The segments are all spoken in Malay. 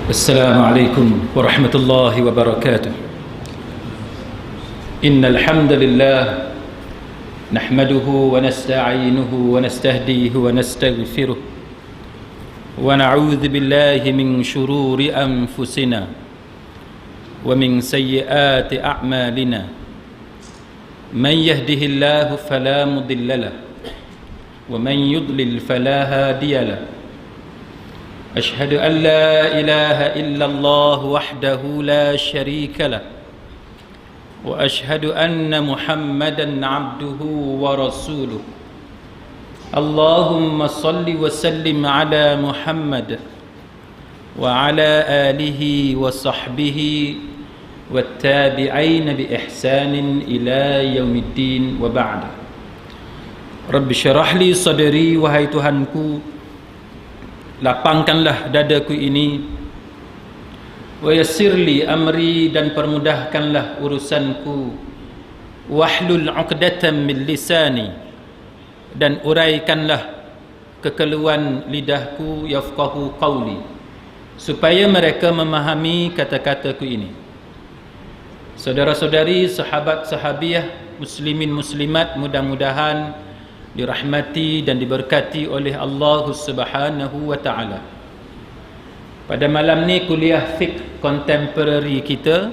السلام عليكم ورحمة الله وبركاته. إن الحمد لله نحمده ونستعينه ونستهديه ونستغفره ونعوذ بالله من شرور أنفسنا ومن سيئات أعمالنا. من يهده الله فلا مضل له ومن يضلل فلا هادي له. أشهد أن لا إله إلا الله وحده لا شريك له وأشهد أن محمدا عبده ورسوله. اللهم صل وسلم على محمد وعلى آله وصحبه والتابعين بإحسان إلى يوم الدين وبعد. رب اشرح لي صدري, wahai Tuhanku, lapangkanlah dadaku ini, wa yassirli amri, dan permudahkanlah urusanku, wahlul 'uqdatam min lisani, dan uraikanlah kekeluhan lidahku, yafqahu qawli, supaya mereka memahami kata-kataku ini. Saudara-saudari, sahabat sahabiah, muslimin muslimat, mudah-mudahan dirahmati dan diberkati oleh Allah Subhanahu wa taala. Pada malam ni kuliah fiqh contemporary kita,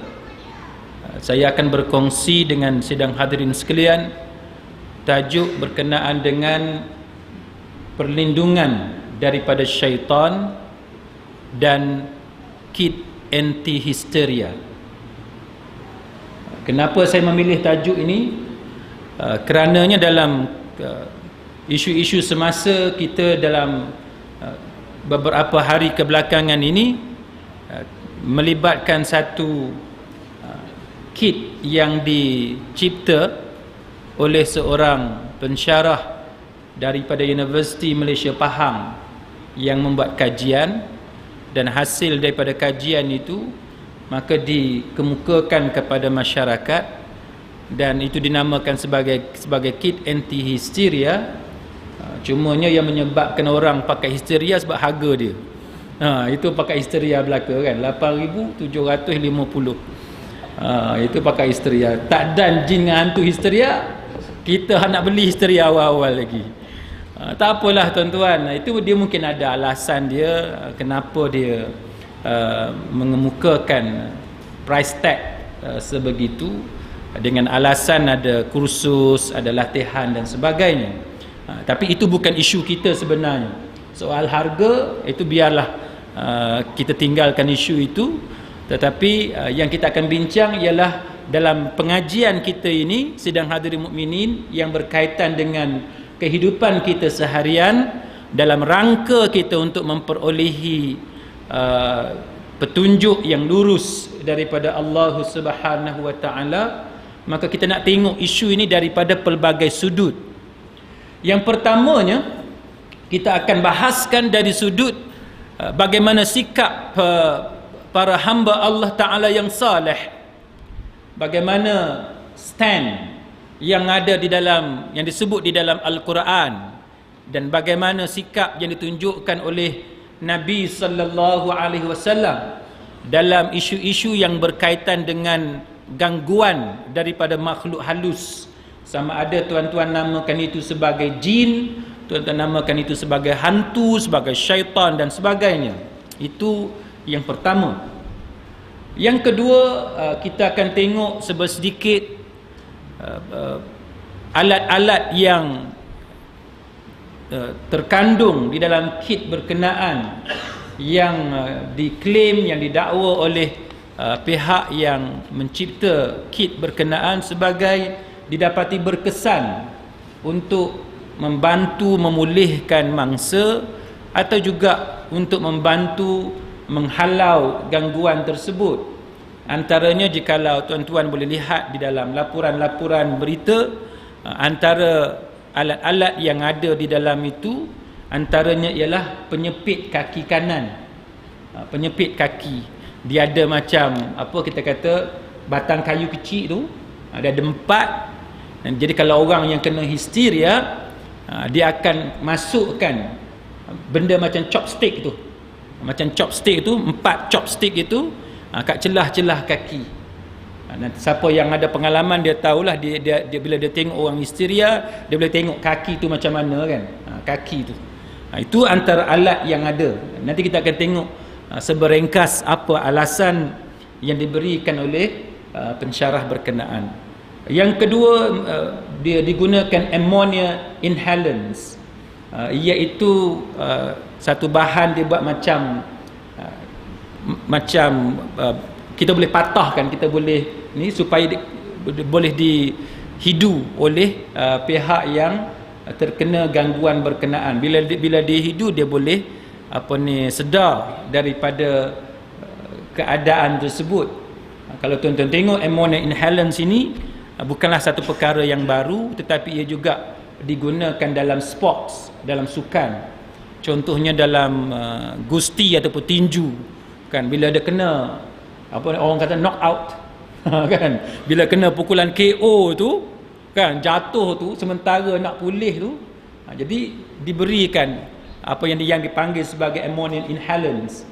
saya akan berkongsi dengan sidang hadirin sekalian tajuk berkenaan dengan perlindungan daripada syaitan dan kit anti-histeria. Kenapa saya memilih tajuk ini? Kerananya dalam isu-isu semasa kita dalam beberapa hari kebelakangan ini melibatkan satu kit yang dicipta oleh seorang pensyarah daripada Universiti Malaysia Pahang yang membuat kajian, dan hasil daripada kajian itu maka dikemukakan kepada masyarakat, dan itu dinamakan sebagai kit anti-histeria. Cumanya yang menyebabkan orang pakai histeria sebab harga dia. Itu pakai histeria belaka kan, 8,750. Itu pakai histeria. Tak dan jin dengan hantu histeria, kita nak beli histeria awal-awal lagi. Tak apalah tuan-tuan, itu dia mungkin ada alasan dia kenapa dia mengemukakan price tag sebegitu, dengan alasan ada kursus, ada latihan dan sebagainya. Tapi itu bukan isu kita sebenarnya. Soal harga itu biarlah kita tinggalkan isu itu. Tetapi yang kita akan bincang ialah dalam pengajian kita ini, sidang hadirin mukminin, yang berkaitan dengan kehidupan kita seharian dalam rangka kita untuk memperolehi petunjuk yang lurus daripada Allah Subhanahu wa taala. Maka kita nak tengok isu ini daripada pelbagai sudut. Yang pertamanya, kita akan bahaskan dari sudut bagaimana sikap para hamba Allah Ta'ala yang saleh, bagaimana stand yang ada di dalam, yang disebut di dalam Al-Quran, dan bagaimana sikap yang ditunjukkan oleh Nabi sallallahu alaihi wasallam dalam isu-isu yang berkaitan dengan gangguan daripada makhluk halus. Sama ada tuan-tuan namakan itu sebagai jin, tuan-tuan namakan itu sebagai hantu, sebagai syaitan dan sebagainya. Itu yang pertama. Yang kedua, kita akan tengok sedikit alat-alat yang terkandung di dalam kit berkenaan yang diklaim, yang didakwa oleh pihak yang mencipta kit berkenaan sebagai didapati berkesan untuk membantu memulihkan mangsa atau juga untuk membantu menghalau gangguan tersebut. Antaranya, jikalau tuan-tuan boleh lihat di dalam laporan-laporan berita, antara alat-alat yang ada di dalam itu antaranya ialah penyepit kaki kanan. Penyepit kaki. Dia ada macam apa kita kata batang kayu kecil tu, dia ada 4. Dan jadi kalau orang yang kena histeria, dia akan masukkan benda macam chopstick tu Macam chopstick tu, 4 chopstick itu kat celah-celah kaki. Nanti siapa yang ada pengalaman dia tahulah, dia bila dia tengok orang histeria, dia boleh tengok kaki tu macam mana kan. Kaki tu. Itu antara alat yang ada. Nanti kita akan tengok seberengkas apa alasan yang diberikan oleh pensyarah berkenaan. Yang kedua, dia digunakan ammonia inhalants, iaitu satu bahan dia buat macam kita boleh patahkan, kita boleh ni supaya boleh dihidu oleh pihak yang terkena gangguan berkenaan. Bila dihidu, dia boleh sedar daripada keadaan tersebut. Kalau tuan-tuan tengok, ammonia inhalants ini bukanlah satu perkara yang baru, tetapi ia juga digunakan dalam sports, dalam sukan. Contohnya dalam gusti ataupun tinju kan, bila dia kena orang kata knock out kan, bila kena pukulan KO tu kan, jatuh tu, sementara nak pulih tu, jadi diberikan apa yang dipanggil sebagai ammonia inhalants.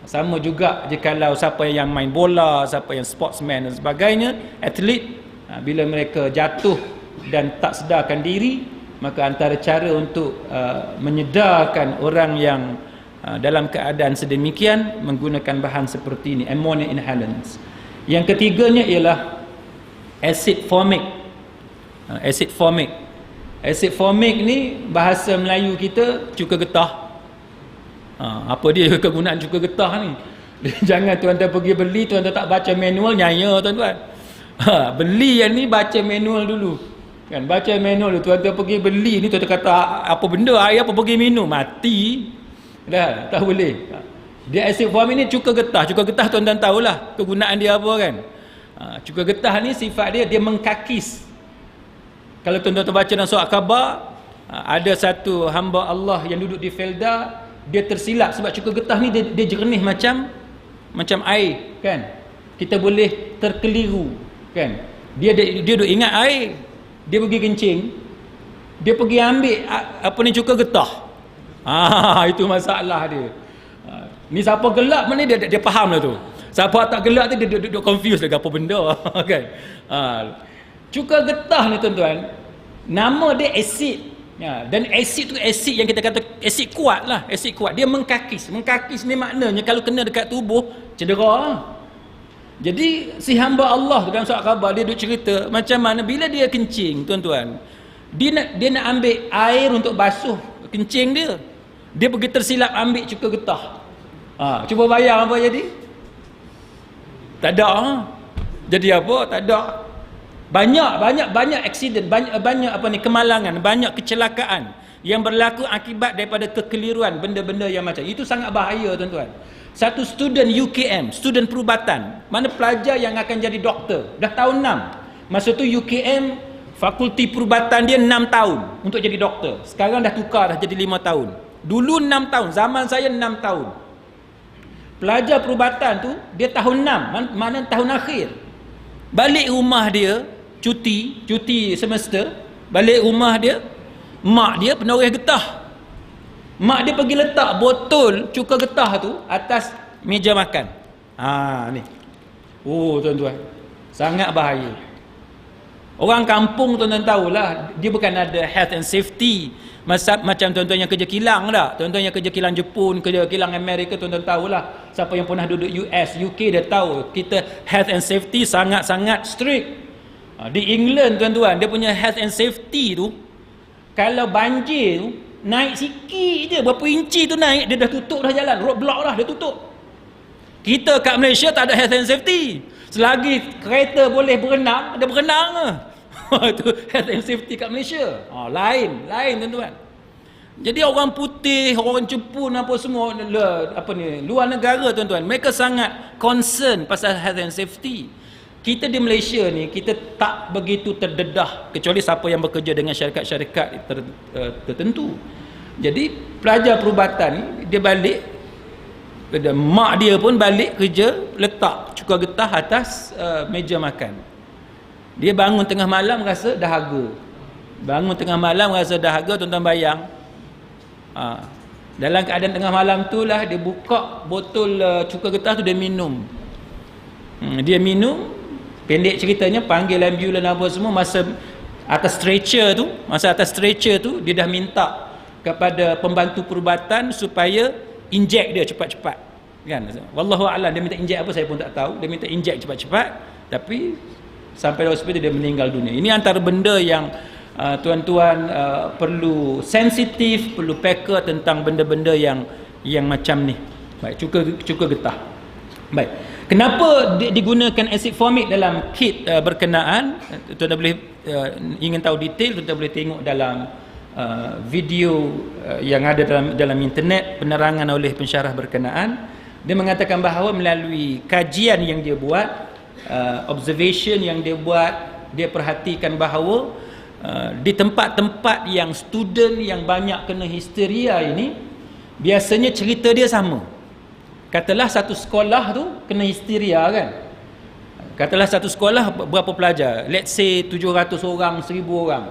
Sama juga jikalau siapa yang main bola, siapa yang sportsman dan sebagainya, atlet, bila mereka jatuh dan tak sedarkan diri, maka antara cara untuk menyedarkan orang yang dalam keadaan sedemikian menggunakan bahan seperti ini, ammonia inhalants. Yang ketiganya ialah acid formic. Acid formic. Acid formic ni bahasa Melayu kita cuka getah. Apa dia kegunaan cuka getah ni? Jangan tuan-tuan pergi beli, tuan-tuan tak baca manual, nyaya tuan-tuan. Beli yang ni baca manual dulu. Kan, baca manual dulu. Tuan-tuan pergi beli ni, tuan-tuan kata apa benda, air apa pergi minum, mati. Dah, tak boleh. Dia acid formic ni cuka getah. Cuka getah tuan-tuan tahulah kegunaan dia apa kan. Cuka getah ni sifat dia mengkakis. Kalau tuan-tuan baca dalam surat khabar, ada satu hamba Allah yang duduk di Felda, dia tersilap sebab cuka getah ni dia jernih macam air kan. Kita boleh terkeliru kan. Dia duduk ingat air, dia pergi kencing, dia pergi ambil cuka getah. Itu masalah dia. Ni siapa gelap mana dia faham lah tu. Siapa tak gelap tu dia duduk confused lah apa benda kan. Cuka getah ni tuan-tuan, nama dia asid. Dan asid tu asid yang kita kata asid kuat lah, asid kuat. Dia mengkakis. Mengkakis ni maknanya kalau kena dekat tubuh cedera. Jadi si hamba Allah tu dalam surat khabar, dia duk cerita macam mana bila dia kencing tuan-tuan, dia nak ambil air untuk basuh kencing dia. Dia pergi tersilap ambil cuka getah. Cuba bayang apa jadi? Tak ada. Jadi apa? Tak ada. Banyak accident, banyak kemalangan, banyak kecelakaan yang berlaku akibat daripada kekeliruan benda-benda yang macam itu. Sangat bahaya tuan-tuan. Satu student UKM, student perubatan, mana pelajar yang akan jadi doktor, dah tahun 6. Masa tu UKM fakulti perubatan dia 6 tahun untuk jadi doktor. Sekarang dah tukar, dah jadi 5 tahun. Dulu 6 tahun, zaman saya 6 tahun. Pelajar perubatan tu dia tahun 6, mana tahun akhir. Balik rumah dia cuti semester, balik rumah dia, mak dia penoreh getah. Mak dia pergi letak botol cuka getah tu atas meja makan. Ni. Tuan-tuan, sangat bahaya. Orang kampung tuan-tuan tahulah, dia bukan ada health and safety macam tuan-tuan yang kerja kilang tak. Tuan-tuan yang kerja kilang Jepun, kerja kilang Amerika, tuan-tuan tahulah. Siapa yang pernah duduk US, UK dia tahu kita health and safety sangat-sangat strict. Di England tuan-tuan, dia punya health and safety tu, kalau banjir tu naik sikit je, berapa inci tu naik, dia dah tutup dah jalan, roadblock dah, dia tutup. Kita kat Malaysia tak ada health and safety. Selagi kereta boleh berenang, dia berenang ke. Itu health and safety kat Malaysia. Lain tuan-tuan. Jadi orang putih, orang Jepun apa semua, luar negara tuan-tuan, mereka sangat concern pasal health and safety. Kita di Malaysia ni, kita tak begitu terdedah, kecuali siapa yang bekerja dengan syarikat-syarikat tertentu. Jadi pelajar perubatan ni, dia balik, mak dia pun balik kerja, letak cuka getah atas meja makan. Dia bangun tengah malam rasa dahaga. Bangun tengah malam rasa dahaga, tuan-tuan bayang. Dalam keadaan tengah malam tu lah dia buka botol cuka getah tu, dia minum. Dia minum, pendek ceritanya panggil ambulans apa semua. Masa atas stretcher tu dia dah minta kepada pembantu perubatan supaya inject dia cepat-cepat, kan. Wallahu a'lam dia minta inject apa saya pun tak tahu. Dia minta inject cepat-cepat, tapi sampai di hospital dia meninggal dunia. Ini antara benda yang tuan-tuan perlu sensitif, perlu peka tentang benda-benda yang macam ni. Baik, cuka getah. Baik. Kenapa digunakan acid formic dalam kit berkenaan? Tuan-tuan boleh ingin tahu detail, tuan-tuan boleh tengok dalam video yang ada dalam internet, penerangan oleh pensyarah berkenaan. Dia mengatakan bahawa melalui kajian yang dia buat, observation yang dia buat, dia perhatikan bahawa di tempat-tempat yang student yang banyak kena histeria ini, biasanya cerita dia sama. Katalah satu sekolah tu kena histeria, kan. Katalah satu sekolah berapa pelajar, let's say 700 orang, 1000 orang.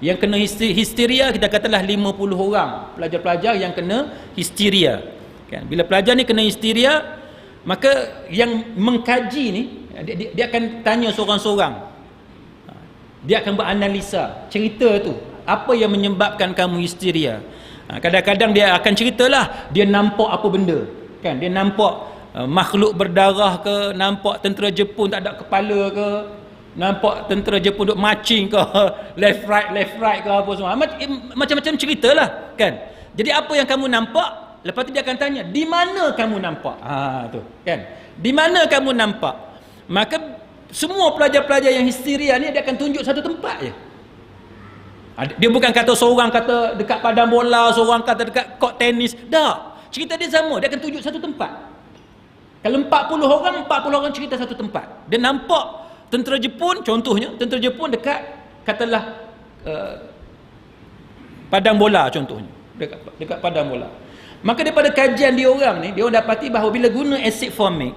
Yang kena histeria kita katalah 50 orang pelajar-pelajar yang kena histeria, kan. Bila pelajar ni kena histeria, maka yang mengkaji ni dia akan tanya seorang-seorang. Dia akan beranalisa cerita tu, apa yang menyebabkan kamu histeria. Kadang-kadang dia akan ceritalah dia nampak apa benda, kan. Dia nampak makhluk berdarah ke, nampak tentera Jepun tak ada kepala ke, nampak tentera Jepun duk marching ke, left right ke apa semua. Macam-macam ceritalah, kan. Jadi apa yang kamu nampak, lepas tu dia akan tanya, di mana kamu nampak? Tu, kan. Di mana kamu nampak? Maka semua pelajar-pelajar yang histeria ni dia akan tunjuk satu tempat je. Dia bukan kata seorang kata dekat padang bola, seorang kata dekat kort tenis. Tak. Cerita dia sama, dia akan tunjuk satu tempat. Kalau 40 orang cerita satu tempat. Dia nampak tentera Jepun, contohnya, tentera Jepun dekat katalah padang bola contohnya. Dekat padang bola. Maka daripada kajian dia orang ni, dia orang dapati bahawa bila guna acid formic,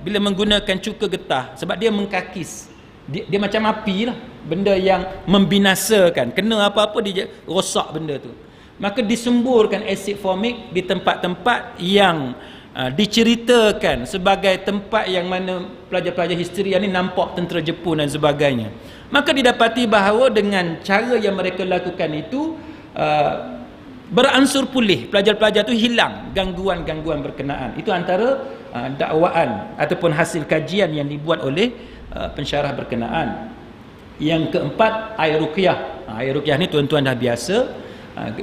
bila menggunakan cuka getah, sebab dia mengkakis, dia macam api lah, benda yang membinasakan, kena apa-apa dia rosak benda tu. Maka disemburkan acid formic di tempat-tempat yang diceritakan sebagai tempat yang mana pelajar-pelajar histeria ni nampak tentera Jepun dan sebagainya. Maka didapati bahawa dengan cara yang mereka lakukan itu, beransur pulih, pelajar-pelajar tu hilang gangguan-gangguan berkenaan. Itu antara dakwaan ataupun hasil kajian yang dibuat oleh pensyarah berkenaan. Yang keempat, air ruqyah. Air ruqyah ni tuan-tuan dah biasa.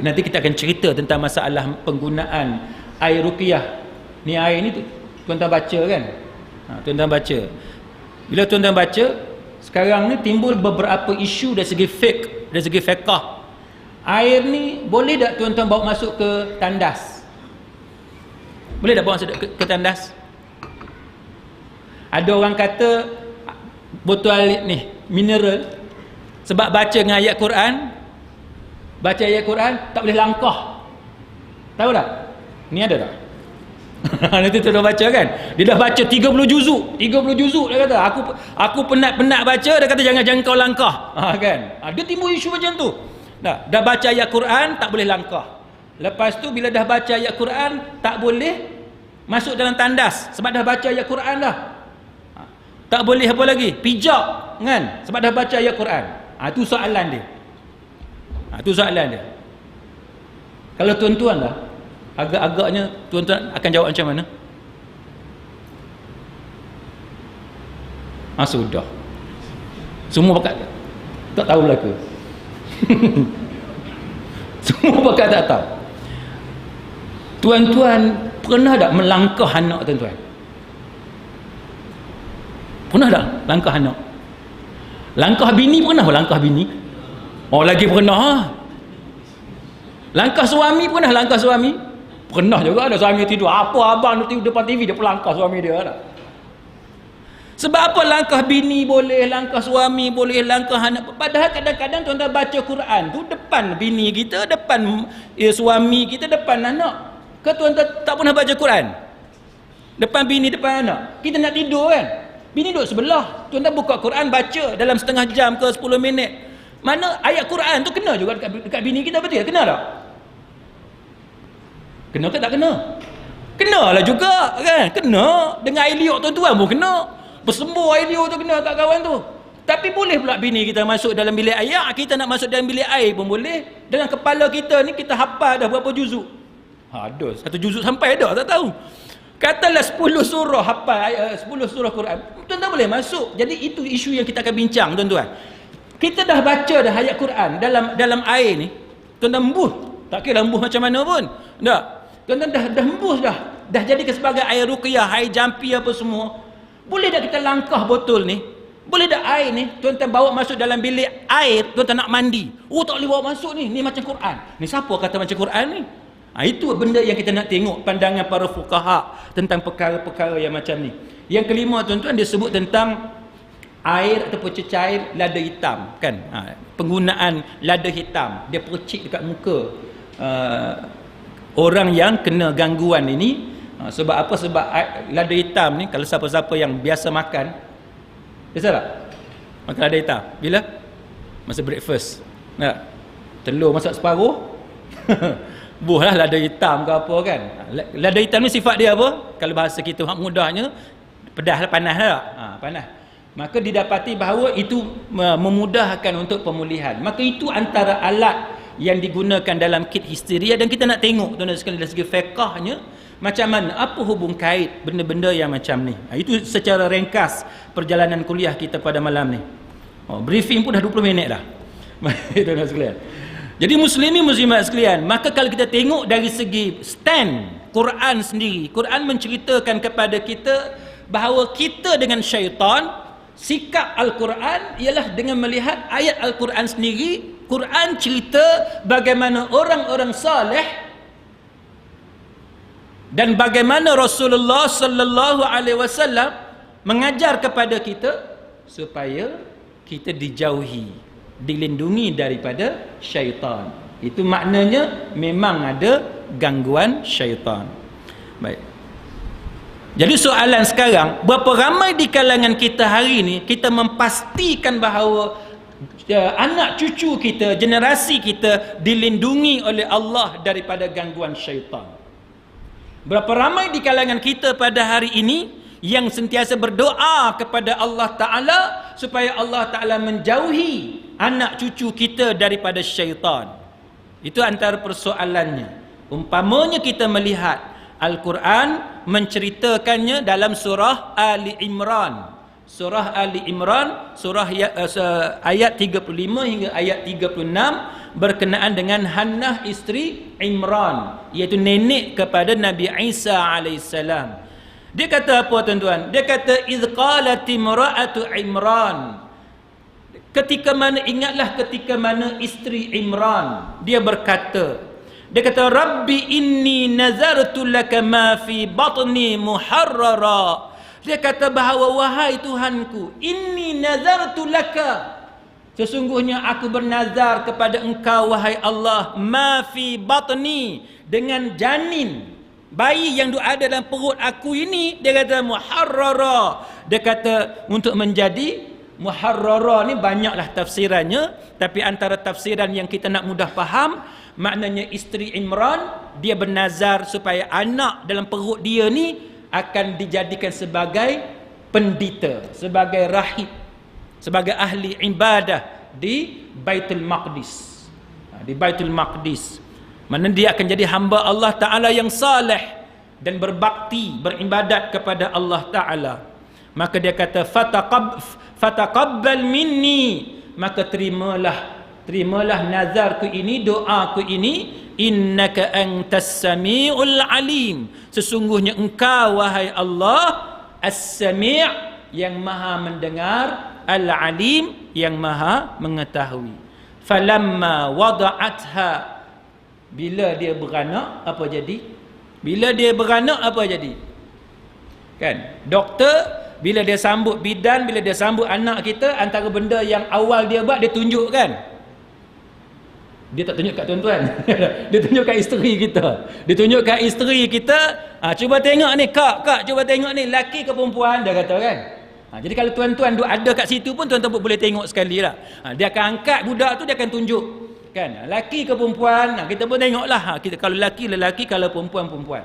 Nanti kita akan cerita tentang masalah penggunaan air ruqyah. Ni air ni tuan-tuan baca, kan. Tuan-tuan baca. Bila tuan-tuan baca, sekarang ni timbul beberapa isu dari segi fiqh, dari segi fiqh. Air ni boleh tak tuan-tuan bawa masuk ke tandas? Boleh tak bawa masuk ke tandas? Ada orang kata botol air ni mineral, sebab baca dengan ayat Quran, baca ayat Quran tak boleh langkah. Tahu tak? Ni ada tak? Nanti tuan baca, kan. Dia dah baca 30 juzuk dia kata, aku penat-penat baca, dia kata jangan kau langkah. Kan. Dia timbul isu macam tu. Dah baca ayat Quran tak boleh langkah. Lepas tu bila dah baca ayat Quran tak boleh masuk dalam tandas sebab dah baca ayat Quran dah. Tak boleh apa lagi? Pijak, kan? Sebab dah baca ayat Quran. Itu soalan dia. Itu soalan dia. Kalau tuan-tuan lah, agak-agaknya tuan-tuan akan jawab macam mana? Sudah. Semua pakat tak tahu belaka. Semua pakat tak tahu. Tuan-tuan pernah tak melangkah anak tuan-tuan? Pernah tak langkah anak? Langkah bini pernah langkah bini? Oh, lagi pernah. Langkah suami pernah langkah suami? Pernah juga. Ada suami tidur, apa abang tidur depan TV, dia pelangkah suami dia tak? Sebab apa langkah bini boleh, langkah suami boleh, langkah anak. Padahal kadang-kadang tuan-tuan baca Quran tu depan bini kita, depan suami kita, depan anak. Ke tuan-tuan tak pernah baca Quran? Depan bini, depan anak. Kita nak tidur, kan? Bini duduk sebelah. Tuan-tuan buka Quran, baca dalam setengah jam ke 10 minit. Mana ayat Quran tu kena juga dekat bini kita, betul? Kena tak? Kena ke tak kena? Kenalah juga kan. Kena. Dengan air liuk tuan-tuan pun kena. Bersembur air liuk tu kena kat kawan tu. Tapi boleh pula bini kita masuk dalam bilik air. Kita nak masuk dalam bilik air pun boleh. Dengan kepala kita ni kita hafal dah berapa juzuk. Ada satu juzuk sampai dah tak tahu. Katalah 10 surah hafal 10 surah Quran. Tuan-tuan boleh masuk. Jadi itu isu yang kita akan bincang tuan-tuan. Kita dah baca dah ayat Quran dalam air ni. Tuan-tuan embuh. Tak kira embuh macam mana pun. Tak. Tuan-tuan dah embus dah. Dah jadi sebagai air ruqyah, air jampi apa semua. Boleh tak kita langkah botol ni? Boleh tak air ni tuan-tuan bawa masuk dalam bilik air, tuan-tuan nak mandi. Oh tak boleh bawa masuk ni. Ni macam Quran. Ni siapa kata macam Quran ni? Itu benda yang kita nak tengok pandangan para fuqaha tentang perkara-perkara yang macam ni. Yang kelima tuan-tuan dia sebut tentang air ataupun cecair lada hitam kan. Penggunaan lada hitam dia percik dekat muka orang yang kena gangguan ini. Sebab apa? Sebab lada hitam ni kalau siapa-siapa yang biasa makan, biasa tak? Makan lada hitam bila? Masa breakfast. Tak? Telur masak separuh. Buhlah lada hitam ke apa kan. Lada hitam ni sifat dia apa? Kalau bahasa kita mudahnya pedas lah, panas lah. Panas. Maka didapati bahawa itu memudahkan untuk pemulihan. Maka itu antara alat yang digunakan dalam kit histeria. Dan kita nak tengok tuan-tuan sekalian dari segi fiqahnya macam mana, apa hubung kait benda-benda yang macam ni. Itu secara ringkas perjalanan kuliah kita pada malam ni. Briefing pun dah 20 minit dah. Tuan-tuan sekalian. Jadi muslimin muslimat sekalian, maka kalau kita tengok dari segi stand Quran sendiri, Quran menceritakan kepada kita bahawa kita dengan syaitan, sikap Al-Quran ialah dengan melihat ayat Al-Quran sendiri. Quran cerita bagaimana orang-orang saleh dan bagaimana Rasulullah sallallahu alaihi wasallam mengajar kepada kita supaya kita dijauhi, dilindungi daripada syaitan. Itu maknanya memang ada gangguan syaitan. Baik. Jadi soalan sekarang, berapa ramai di kalangan kita hari ini kita memastikan bahawa anak cucu kita, generasi kita dilindungi oleh Allah daripada gangguan syaitan? Berapa ramai di kalangan kita pada hari ini yang sentiasa berdoa kepada Allah Ta'ala supaya Allah Ta'ala menjauhi anak cucu kita daripada syaitan? Itu antara persoalannya. Umpamanya kita melihat Al-Quran menceritakannya dalam surah Ali Imran. Surah Ali Imran, ayat 35 hingga ayat 36 berkenaan dengan Hannah isteri Imran, iaitu nenek kepada Nabi Isa alaihissalam. Dia kata apa tuan-tuan? Dia kata idz qalat imra'atu Imran. Ingatlah ketika mana isteri Imran dia berkata, dia kata Rabbi inni nazartu laka ma fi batni muharrara. Dia kata bahawa wahai Tuhanku, inni nazartu laka, sesungguhnya aku bernazar kepada engkau wahai Allah, ma fi batni, dengan janin bayi yang ada dalam perut aku ini. Dia kata muharrara. Dia kata untuk menjadi muharrara ni banyaklah tafsirannya, tapi antara tafsiran yang kita nak mudah faham, maknanya isteri Imran dia bernazar supaya anak dalam perut dia ni akan dijadikan sebagai pendeta, sebagai rahib, sebagai ahli ibadah di Baitul Maqdis. Di Baitul Maqdis, mana dia akan jadi hamba Allah Ta'ala yang saleh dan berbakti, beribadat kepada Allah Ta'ala. Maka dia kata fataqabbal minni, maka terimalah nazarku ini, doaku ini, innaka antas sami'ul alim, sesungguhnya engkau wahai Allah as-sami' yang maha mendengar, al-alim yang maha mengetahui. Falamma wada'atha, bila dia beranak apa jadi? Bila dia beranak apa jadi? Kan? Doktor bila dia sambut bidan, bila dia sambut anak kita, antara benda yang awal dia buat, dia tunjuk kan? Dia tak tunjuk kat tuan-tuan. Dia tunjuk kat isteri kita. Dia tunjuk kat isteri kita, cuba tengok ni kak, cuba tengok ni laki ke perempuan, dia kata kan. Jadi kalau tuan-tuan ada kat situ pun tuan-tuan boleh tengok sekali lah. Dia akan angkat budak tu, dia akan tunjuk. kan, lelaki ke perempuan, kita pun tengoklah, kita kalau lelaki, kalau perempuan.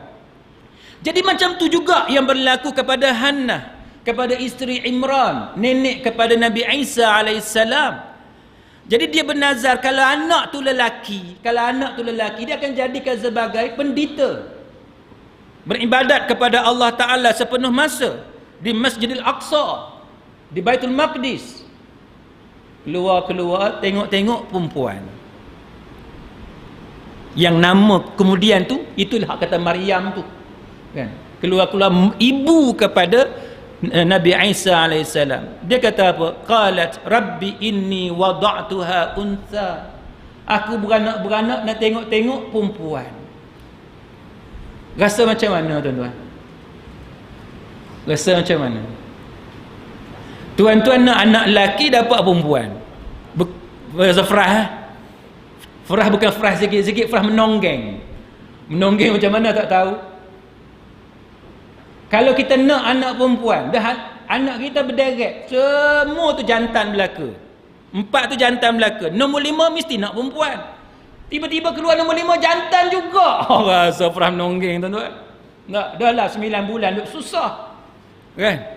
Jadi macam tu juga yang berlaku kepada Hannah, kepada isteri Imran, nenek kepada Nabi Isa alaihissalam. Jadi dia bernazar kalau anak tu lelaki, dia akan jadikan sebagai pendeta, beribadat kepada Allah Ta'ala sepenuh masa di Masjidil Aqsa, di Baitul Maqdis. Keluar tengok perempuan yang nama kemudian tu, itulah kata Maryam tu kan, keluar ibu kepada Nabi Isa alaihissalam. Dia kata apa? Qalat rabbi inni wada'tuha untha, aku beranak nak tengok perempuan. Rasa macam mana tuan-tuan? Rasa macam mana? Tuan-tuan nak anak lelaki dapat perempuan. Frah bukan frah sikit-sikit, frah menonggeng. Menonggeng macam mana tak tahu. Kalau kita nak anak perempuan, dah anak kita berderet, semua tu jantan belaka. 4 tu jantan belaka. Nombor 5 mesti nak perempuan. Tiba-tiba keluar nombor 5 jantan juga. Rasa frah menonggeng tuan-tuan. Dah lah 9 bulan duk susah. Kan?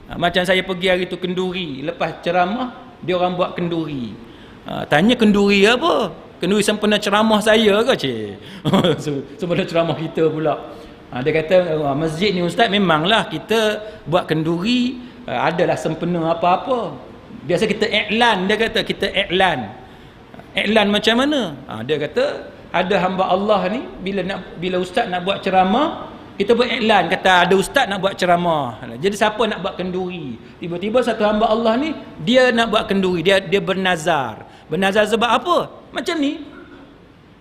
Macam saya pergi hari tu kenduri, lepas ceramah dia orang buat kenduri. Tanya kenduri apa? Kenduri sempena ceramah saya ke cik? Sempena ceramah kita pula. Dia kata masjid ni ustaz memanglah kita buat kenduri, adalah sempena apa-apa. Biasa kita iklan, dia kata kita iklan. Iklan macam mana? Dia kata ada hamba Allah ni bila ustaz nak buat ceramah, kita buat iklan, kata ada ustaz nak buat ceramah. Jadi siapa nak buat kenduri? Tiba-tiba satu hamba Allah ni dia nak buat kenduri, dia bernazar. Bernazar sebab apa? Macam ni.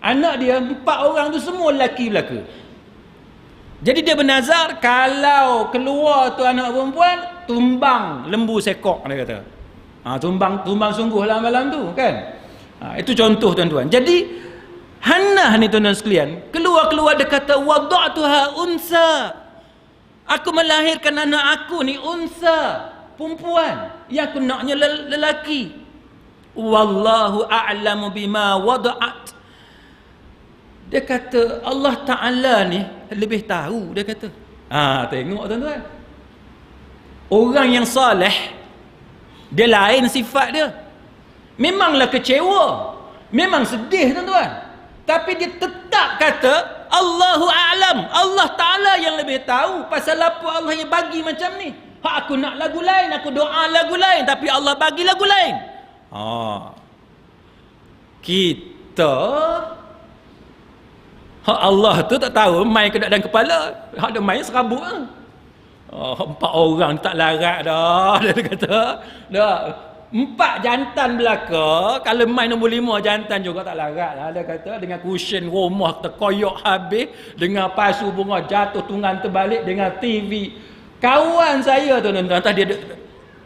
Anak dia 4 orang tu semua lelaki belaka. Jadi dia bernazar kalau keluar tu anak perempuan, tumbang lembu sekok, dia kata. Tumbang sungguh lah malam tu kan. Itu contoh tuan-tuan. Jadi Hannah ni tuan-tuan sekalian, keluar dia kata wada'tuha unsa. Aku melahirkan anak aku ni unsa, perempuan. Yang aku naknya lelaki. Wallahu a'lamu bima wada'at. Dia kata Allah Ta'ala ni lebih tahu, dia kata. Tengok tuan-tuan. Orang yang soleh, dia lain sifat dia. Memanglah kecewa, memang sedih tuan-tuan. Tapi dia tetap kata Allahu a'lam, Allah Ta'ala yang lebih tahu pasal apa Allah yang bagi macam ni. Aku nak lagu lain, aku doa lagu lain, tapi Allah bagi lagu lain. Kita Allah tu tak tahu main ke dalam kepala. Ada main serabut. 4 orang tak larat dah. Dia kata dah 4 jantan belaka, kalau main nombor 5 jantan juga tak larat lah. Dia kata dengan cushion rumah terkoyak habis, dengan pasu bunga jatuh tunggang terbalik, dengan TV. Kawan saya tu tuan-tuan,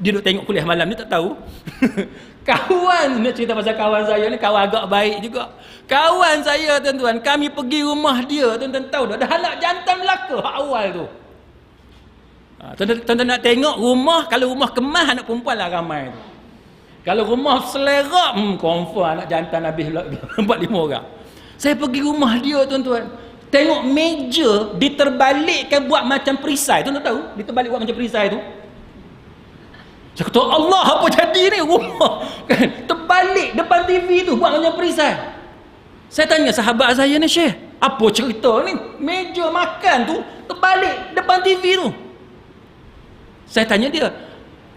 dia duk tengok kuliah malam ni tak tahu. Kawan, nak cerita pasal kawan saya ni, kawan agak baik juga. Kawan saya tuan-tuan, kami pergi rumah dia, tuan-tuan tahu dah anak jantan belaka awal tu. Tuan-tuan nak tengok rumah, kalau rumah kemas anak perempuan lah ramai tu. Kalau rumah selera, confirm anak jantan habis 4-5 orang. Saya pergi rumah dia tuan-tuan, tengok meja diterbalikkan buat macam perisai. Tuan-tuan tahu diterbalik buat macam perisai tu. Saya kata Allah, apa jadi ni rumah kan, terbalik depan TV tu buat macam perisai. Saya tanya sahabat saya ni, Syekh, apa cerita ni? Meja makan tu terbalik depan TV tu. Saya tanya dia,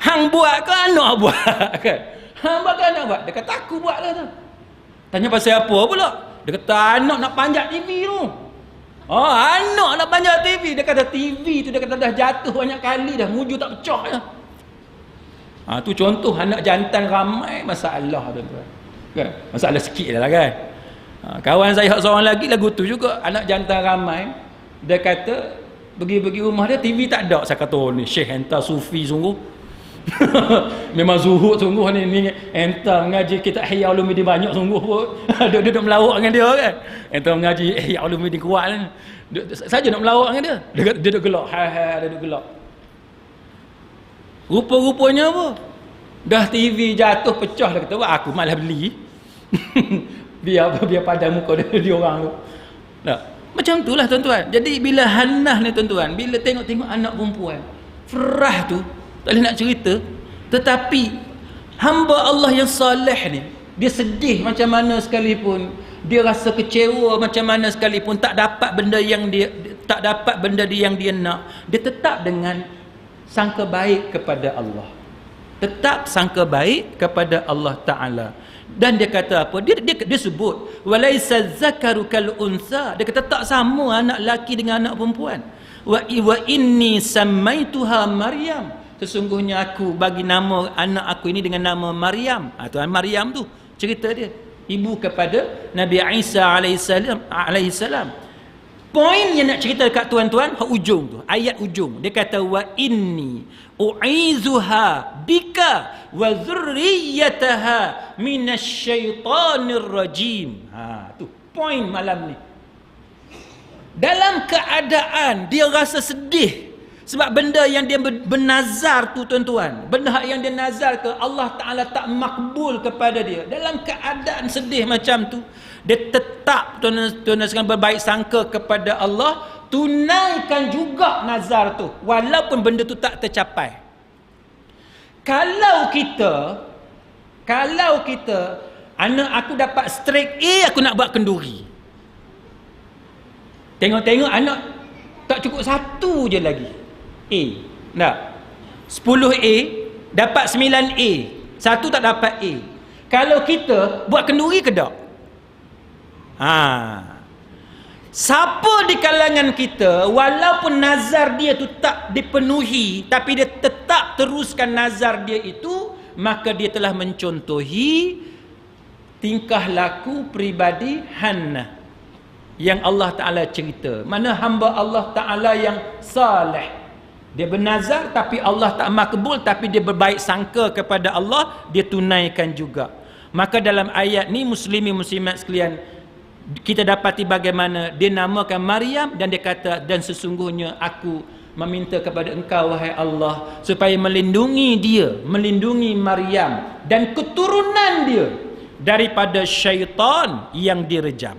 hang buat ke anak buat kan? Hang buat ke anak buat? Dia kata aku buat lah tu. Tanya pasal apa pula? Dia kata anak nak panjat TV tu. Anak nak panjat TV. Dia kata TV tu dia kata dah jatuh banyak kali dah, muju tak pecah dah. Tu contoh anak jantan ramai masalah tuan-tuan. Kan? Masalah sikit lah kan. Kawan saya seorang lagi lagu tu juga, anak jantan ramai. Dia kata pergi rumah dia TV tak ada. Saya kata ni Syekh entah sufi sungguh. Memang zuhud sungguh ni entah mengaji kitab Ihya Ulumuddin banyak sungguh pun. Dia duduk melawak dengan dia kan. Entah mengaji Ihya Ulumuddin kuat kan. Saja nak melawak dengan dia. Dia duduk gelak. Dia duduk gelak. Rupa-rupanya apa? Dah TV jatuh pecah, dia kata aku malah beli. biar padam muka dia orang tu. Nah, macam itulah tuan-tuan. Jadi bila Hannah ni tuan-tuan, bila tengok-tengok anak perempuan, Farah tu tak boleh nak cerita, tetapi hamba Allah yang soleh ni, dia sedih macam mana sekalipun, dia rasa kecewa macam mana sekalipun, tak dapat benda yang dia nak, dia tetap dengan sangka baik kepada Allah. Tetap sangka baik kepada Allah Ta'ala. Dan dia kata apa? Dia sebut walaisa zakaru kal unsa. Dia kata tak sama anak lelaki dengan anak perempuan. Wa inni samaituha Maryam. Sesungguhnya aku bagi nama anak aku ini dengan nama Maryam. Tuan Maryam tu cerita dia, ibu kepada Nabi Isa alaihissalam. Poin yang nak cerita dekat tuan-tuan, ujung tu, ayat ujung. Dia kata wa inni u'izuha bika wa dzurriyyataha minasyaitonir rajim. Tu poin malam ni. Dalam keadaan dia rasa sedih sebab benda yang dia bernazar tu tuan-tuan, benda yang dia nazar ke Allah Ta'ala tak makbul kepada dia. Dalam keadaan sedih macam tu, dia tetap tuan-tuan sekarang berbaik sangka kepada Allah, tunaikan juga nazar tu walaupun benda tu tak tercapai. Kalau kita anak aku dapat straight A, aku nak buat kenduri. Tengok-tengok anak tak cukup satu je lagi A. Tak. 10A dapat 9A, satu tak dapat A. Kalau kita buat kenduri ke tak? Siapa di kalangan kita walaupun nazar dia tu tak dipenuhi, tapi dia tetap teruskan nazar dia itu, maka dia telah mencontohi tingkah laku pribadi Hannah yang Allah Ta'ala cerita. Mana hamba Allah Ta'ala yang salih, dia bernazar tapi Allah tak makbul, tapi dia berbaik sangka kepada Allah, dia tunaikan juga. Maka dalam ayat ni muslimin muslimat sekalian, kita dapati bagaimana dia namakan Maryam, dan dia kata, dan sesungguhnya aku meminta kepada engkau wahai Allah supaya melindungi dia, melindungi Maryam dan keturunan dia daripada syaitan yang direjam.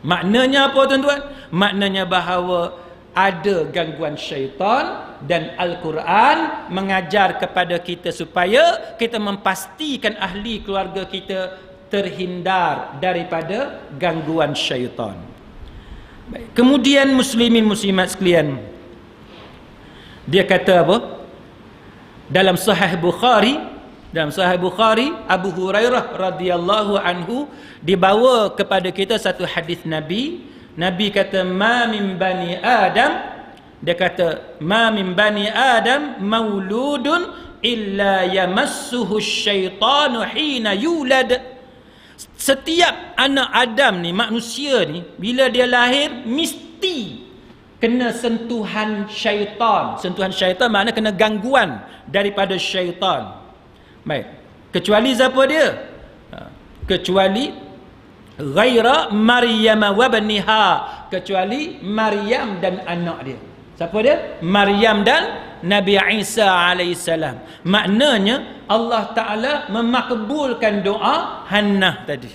Maknanya apa tuan-tuan? Maknanya bahawa ada gangguan syaitan, dan Al-Quran mengajar kepada kita supaya kita memastikan ahli keluarga kita terhindar daripada gangguan syaitan. Baik. Kemudian muslimin muslimat sekalian, dia kata apa? Dalam Sahih Bukhari, Abu Hurairah radhiyallahu anhu dibawa kepada kita satu hadis Nabi. Nabi kata ma min bani Adam, dia kata ma min bani Adam mauludun illa yamassuhu syaitanu hina yulad. Setiap anak Adam ni, manusia ni, bila dia lahir mesti kena sentuhan syaitan. Sentuhan syaitan makna kena gangguan daripada syaitan. Baik. Kecuali siapa dia? Kecuali ghaira Maryam wa baniha, kecuali Maryam dan anak dia. Siapa dia? Maryam dan Nabi Isa alaihissalam. Maknanya Allah Ta'ala memakbulkan doa Hannah tadi.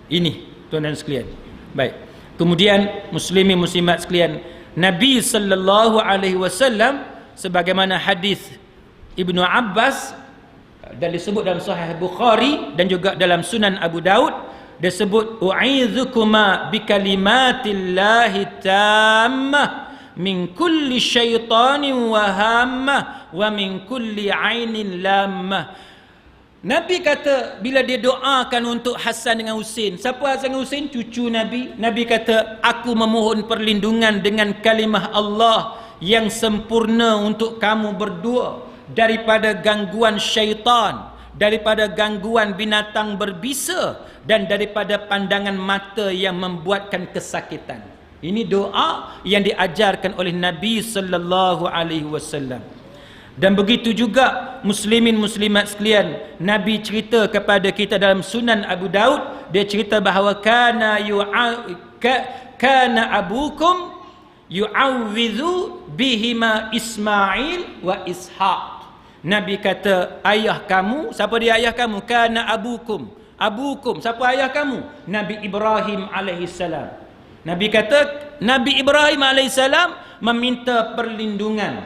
Ini tuan-tuan sekalian. Baik. Kemudian muslimin muslimat sekalian, Nabi sallallahu alaihi wasallam sebagaimana hadis Ibnu Abbas dan disebut dalam Sahih Bukhari dan juga dalam Sunan Abu Daud, dia sebut u'izukuma bikalimatillahi tammah min kulli syaitanin wa hammah wa min kulli ainin lammah. Nabi kata bila dia doakan untuk Hasan dengan Husain, siapa Hasan dengan Husain? Cucu Nabi. Nabi kata, aku memohon perlindungan dengan kalimah Allah yang sempurna untuk kamu berdua daripada gangguan syaitan, daripada gangguan binatang berbisa, dan daripada pandangan mata yang membuatkan kesakitan. Ini doa yang diajarkan oleh Nabi sallallahu alaihi wasallam. Dan begitu juga muslimin muslimat sekalian, Nabi cerita kepada kita dalam Sunan Abu Daud, dia cerita bahawa kana abukum yu'awwidhu bihima Ismail wa Ishaq. Nabi kata, ayah kamu, siapa dia ayah kamu? Kana abukum. Abukum, siapa ayah kamu? Nabi Ibrahim alaihissalam. Nabi kata, Nabi Ibrahim alaihissalam meminta perlindungan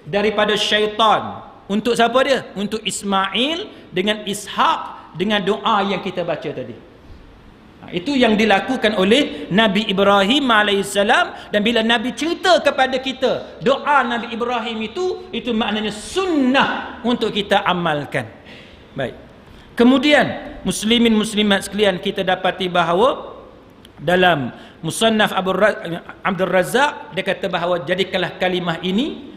daripada syaitan. Untuk siapa dia? Untuk Ismail dengan Ishak, dengan doa yang kita baca tadi. Itu yang dilakukan oleh Nabi Ibrahim alaihissalam. Dan bila Nabi cerita kepada kita doa Nabi Ibrahim itu maknanya sunnah untuk kita amalkan. Baik. Kemudian muslimin muslimat sekalian, kita dapati bahawa dalam Musannaf Abdul Razak dia kata bahawa jadikanlah kalimah ini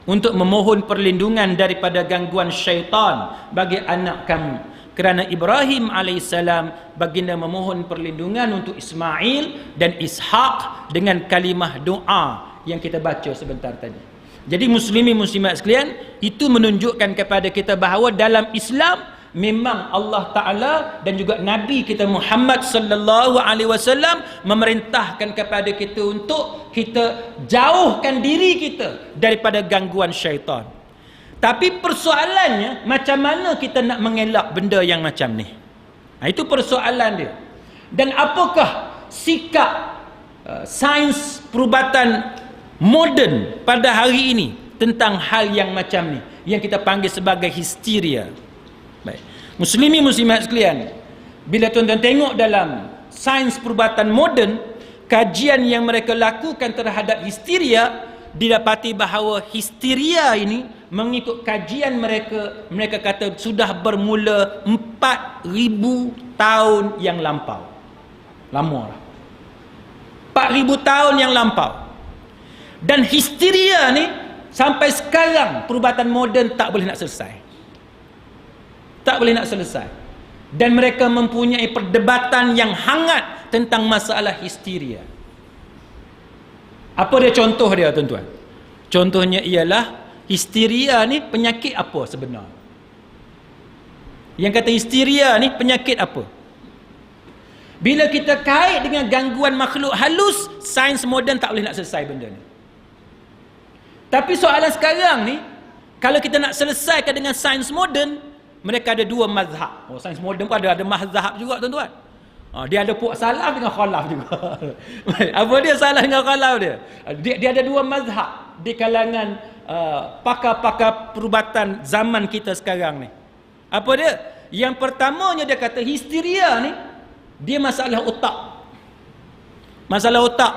untuk memohon perlindungan daripada gangguan syaitan bagi anak kamu. Kerana Ibrahim alaihissalam baginda memohon perlindungan untuk Ismail dan Ishak dengan kalimah doa yang kita baca sebentar tadi. Jadi muslimin muslimat sekalian, itu menunjukkan kepada kita bahawa dalam Islam memang Allah Ta'ala dan juga Nabi kita Muhammad sallallahu alaihi wasallam memerintahkan kepada kita untuk kita jauhkan diri kita daripada gangguan syaitan. Tapi persoalannya, macam mana kita nak mengelak benda yang macam ni? Itu persoalan dia. Dan apakah sikap sains perubatan moden pada hari ini tentang hal yang macam ni, yang kita panggil sebagai histeria? Baik. Muslimin muslimat sekalian, bila tuan-tuan tengok dalam sains perubatan moden, kajian yang mereka lakukan terhadap histeria, didapati bahawa histeria ini mengikut kajian mereka kata sudah bermula 4,000 tahun yang lampau. Lama lah. 4,000 tahun yang lampau. Dan histeria ni sampai sekarang perubatan moden tak boleh nak selesai. Tak boleh nak selesai. Dan mereka mempunyai perdebatan yang hangat tentang masalah histeria. Apa dia contoh dia, tuan-tuan? Contohnya ialah histeria ni penyakit apa sebenar? Yang kata histeria ni penyakit apa? Bila kita kait dengan gangguan makhluk halus, sains moden tak boleh nak selesai benda ni. Tapi soalan sekarang ni, kalau kita nak selesaikan dengan sains moden, mereka ada dua mazhab. Sains moden pun ada mazhab juga, tuan-tuan. Dia ada puak salaf dengan khalaf juga. Apa dia salah dengan khalaf dia? Dia ada dua mazhab di kalangan pakar-pakar perubatan zaman kita sekarang ni. Apa dia? Yang pertamanya dia kata histeria ni dia masalah otak. Masalah otak.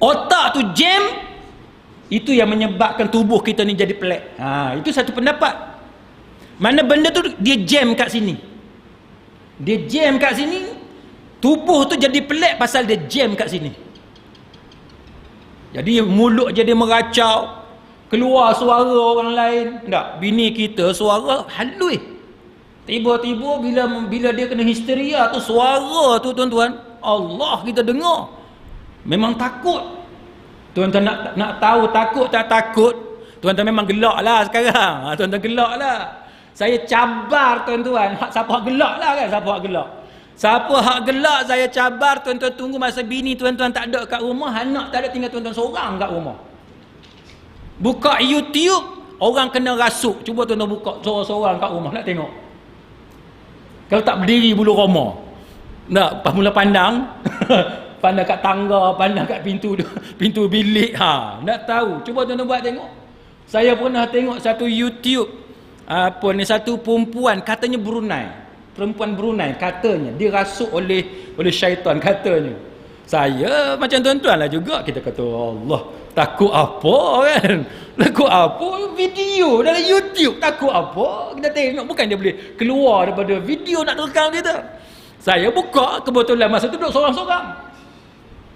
Otak tu jam, itu yang menyebabkan tubuh kita ni jadi pelik. Itu satu pendapat. Mana benda tu dia jam kat sini. Dia jam kat sini, tubuh tu jadi pelik pasal dia jam kat sini. Jadi mulut jadi meracau, keluar suara orang lain. Tak, bini kita suara halus. Tiba-tiba bila dia kena histeria tu, suara tu tuan-tuan, Allah kita dengar. Memang takut. Tuan-tuan nak tahu takut tak takut? Tuan-tuan memang gelak lah sekarang. Tuan-tuan gelak lah. Saya cabar tuan-tuan, siapa hak gelak lah kan? Siapa hak gelak? Siapa hak gelak saya cabar, tuan-tuan tunggu masa bini tuan-tuan tak ada kat rumah, anak tak ada, tinggal tuan-tuan seorang kat rumah. Buka YouTube, orang kena rasuk. Cuba tuan-tuan buka seorang-seorang kat rumah, nak tengok. Kalau tak berdiri bulu roma. Nak mula pandang. Pandang kat tangga, pandang kat pintu bilik. Nak tahu. Cuba tuan-tuan buat tengok. Saya pernah tengok satu YouTube, satu perempuan katanya perempuan Brunei katanya dirasuk oleh syaitan katanya. Saya macam tuan-tuan lah juga, kita kata Allah, takut apa kan? Takut apa? Video dalam YouTube, takut apa? Kita tengok, bukan dia boleh keluar daripada video nak rekam kita. Saya buka, kebetulan masa tu duduk seorang-seorang.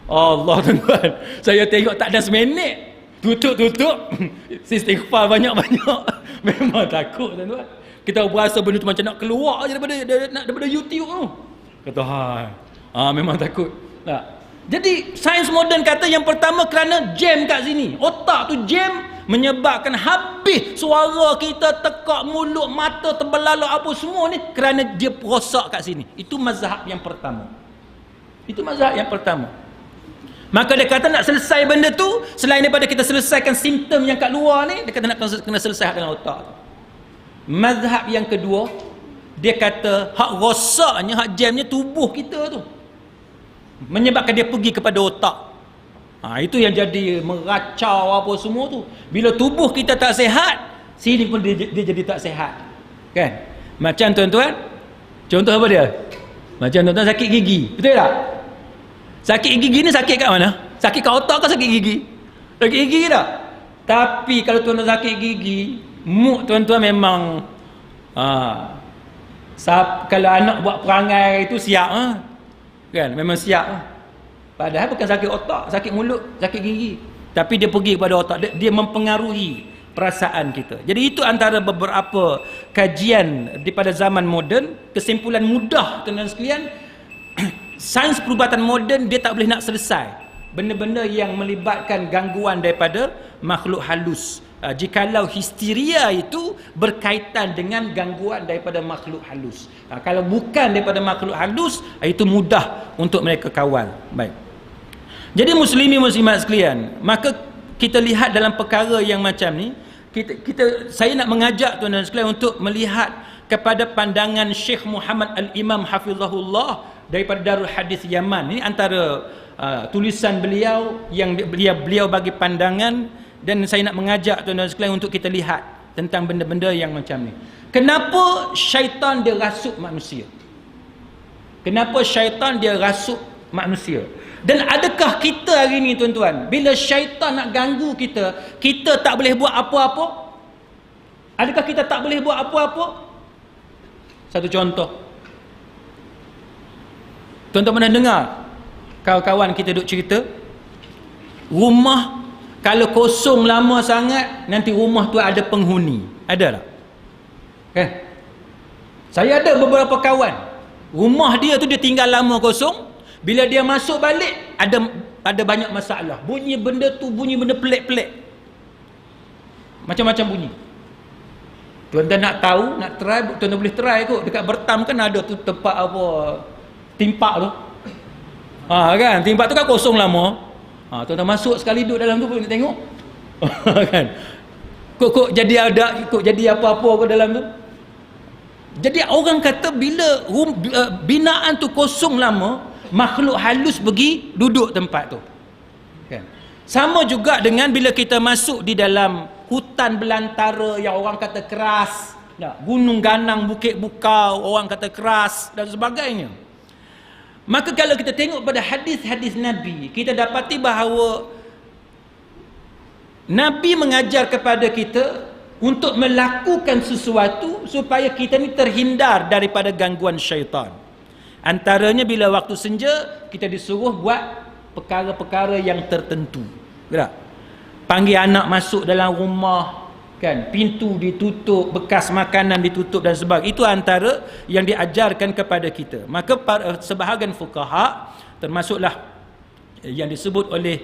Allah tuan-tuan, saya tengok tak ada seminit. Tutup istighfar banyak-banyak. Memang takut tuan-tuan. Kita berasa benda tu macam nak keluar je daripada YouTube tu. Kata memang takut. Jadi sains moden kata yang pertama kerana jam kat sini. Otak tu jam menyebabkan habis suara kita, tekak mulut, mata terbelalak apa semua ni kerana dia rosak kat sini. Itu mazhab yang pertama. Maka dia kata nak selesai benda tu, selain daripada kita selesaikan simptom yang kat luar ni, dia kata nak kena selesai dalam otak. Mazhab yang kedua, dia kata hak rosaknya, hak jamnya tubuh kita tu, menyebabkan dia pergi kepada otak. Itu yang jadi meracau apa semua tu. Bila tubuh kita tak sihat, sini pun dia jadi tak sihat. Kan? Macam tuan-tuan, contoh apa dia? Macam tuan-tuan sakit gigi, betul tak? Sakit gigi ni sakit kat mana? Sakit kat otak ke sakit gigi? Sakit gigi tak? Tapi kalau tuan-tuan sakit gigi, mood tuan-tuan memang kalau anak buat perangai itu siap kan? Memang siap Padahal bukan sakit otak, sakit mulut, sakit gigi. Tapi dia pergi kepada otak, dia mempengaruhi perasaan kita. Jadi itu antara beberapa kajian daripada zaman moden. Kesimpulan mudah tuan-tuan sekalian, sains perubatan moden dia tak boleh nak selesai benda-benda yang melibatkan gangguan daripada makhluk halus. Jikalau histeria itu berkaitan dengan gangguan daripada makhluk halus. Kalau bukan daripada makhluk halus, itu mudah untuk mereka kawal. Baik. Jadi muslimin muslimat sekalian, maka kita lihat dalam perkara yang macam ni, saya nak mengajak tuan-tuan sekalian untuk melihat kepada pandangan Syekh Muhammad Al-Imam Hafizahullah daripada Darul Hadis Yaman. Ini antara tulisan beliau yang beliau bagi pandangan, dan saya nak mengajak tuan-tuan sekalian untuk kita lihat tentang benda-benda yang macam ni. Kenapa syaitan dia rasuk manusia? Kenapa syaitan dia rasuk manusia? Dan adakah kita hari ni tuan-tuan, bila syaitan nak ganggu kita, kita tak boleh buat apa-apa? Adakah kita tak boleh buat apa-apa? Satu contoh. Tuan-tuan pernah dengar kawan-kawan kita duk cerita, rumah kalau kosong lama sangat, nanti rumah tu ada penghuni. Ada tak? Kan? Saya ada beberapa kawan, rumah dia tu dia tinggal lama kosong. Bila dia masuk balik, ada banyak masalah. Bunyi benda tu, bunyi benda pelik-pelik. Macam-macam bunyi. Tuan-tuan nak tahu, nak try, tuan-tuan boleh try kot. Dekat Bertam kan ada tu tempat apa, timpak tu. Kan? Timpak tu kan kosong lama. Tuan-tuan masuk sekali duduk dalam tu boleh tengok. Kan? Kok jadi ada, kok jadi apa-apa ke dalam tu. Jadi orang kata bila binaan tu kosong lama, makhluk halus pergi duduk tempat tu. Kan? Sama juga dengan bila kita masuk di dalam hutan belantara yang orang kata keras, gunung ganang, bukit bukau, orang kata keras dan sebagainya. Maka kalau kita tengok pada hadis-hadis Nabi, kita dapati bahawa Nabi mengajar kepada kita untuk melakukan sesuatu supaya kita ni terhindar daripada gangguan syaitan. Antaranya bila waktu senja, kita disuruh buat perkara-perkara yang tertentu. Tak? Panggil anak masuk dalam rumah, kan? Pintu ditutup, bekas makanan ditutup dan sebagainya. Itu antara yang diajarkan kepada kita. Maka sebahagian fuqaha, termasuklah yang disebut oleh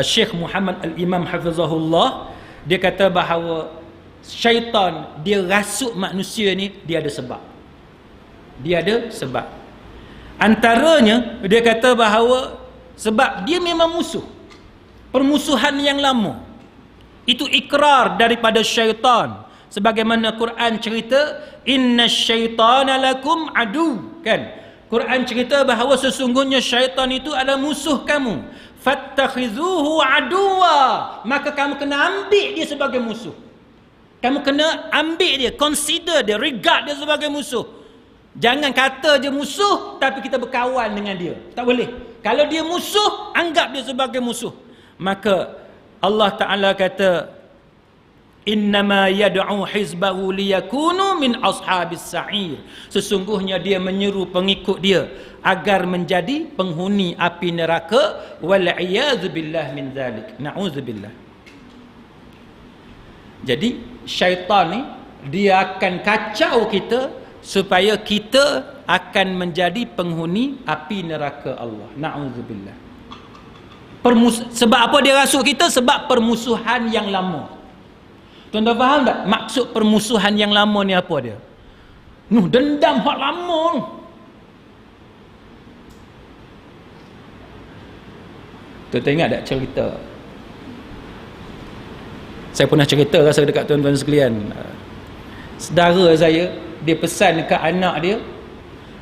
Syekh Muhammad Al-Imam Hafizahullah, dia kata bahawa syaitan dia rasuk manusia ni, dia ada sebab. Dia ada sebab. Antaranya dia kata bahawa sebab dia memang musuh, permusuhan yang lama. Itu ikrar daripada syaitan. Sebagaimana Quran cerita, inna syaitana lakum adu. Kan? Quran cerita bahawa sesungguhnya syaitan itu adalah musuh kamu. Fattakhizuhu aduwa. Maka kamu kena ambil dia sebagai musuh. Kamu kena ambil dia, consider dia, regard dia sebagai musuh. Jangan kata dia musuh tapi kita berkawan dengan dia. Tak boleh. Kalau dia musuh, anggap dia sebagai musuh. Maka Allah Ta'ala kata, innama yad'u hizbahu liyakunu min ashabis sa'ir. Sesungguhnya dia menyeru pengikut dia agar menjadi penghuni api neraka. Wal'iyadzubillah min zalik. Na'udzubillah. Jadi syaitan ni dia akan kacau kita supaya kita akan menjadi penghuni api neraka Allah. Na'udzubillah. Sebab apa dia rasuk kita? Sebab permusuhan yang lama. Tuan-tuan faham tak maksud permusuhan yang lama ni apa dia? Dendam hak lama. Tuan-tuan ingat tak cerita? Saya pernah cerita rasa dekat tuan-tuan sekalian. Saudara saya, dia pesan dekat anak dia,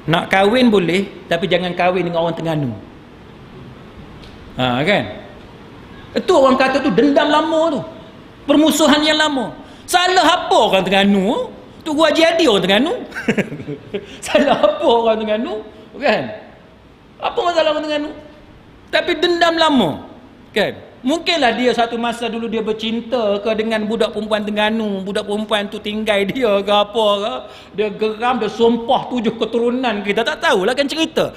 nak kahwin boleh, tapi jangan kahwin dengan orang Terengganu. Kan? Itu orang kata tu dendam lama tu. Permusuhan yang lama. Salah apa orang Terengganu? Tu gua jadi orang Terengganu. Salah apa orang Terengganu? Kan? Apa masalah orang Terengganu? Tapi dendam lama. Kan? Mungkinlah dia satu masa dulu dia bercinta ke dengan budak perempuan Terengganu, budak perempuan tu tinggai dia ke apa ke, dia geram, dia sumpah 7 keturunan, kita tak tahulah kan cerita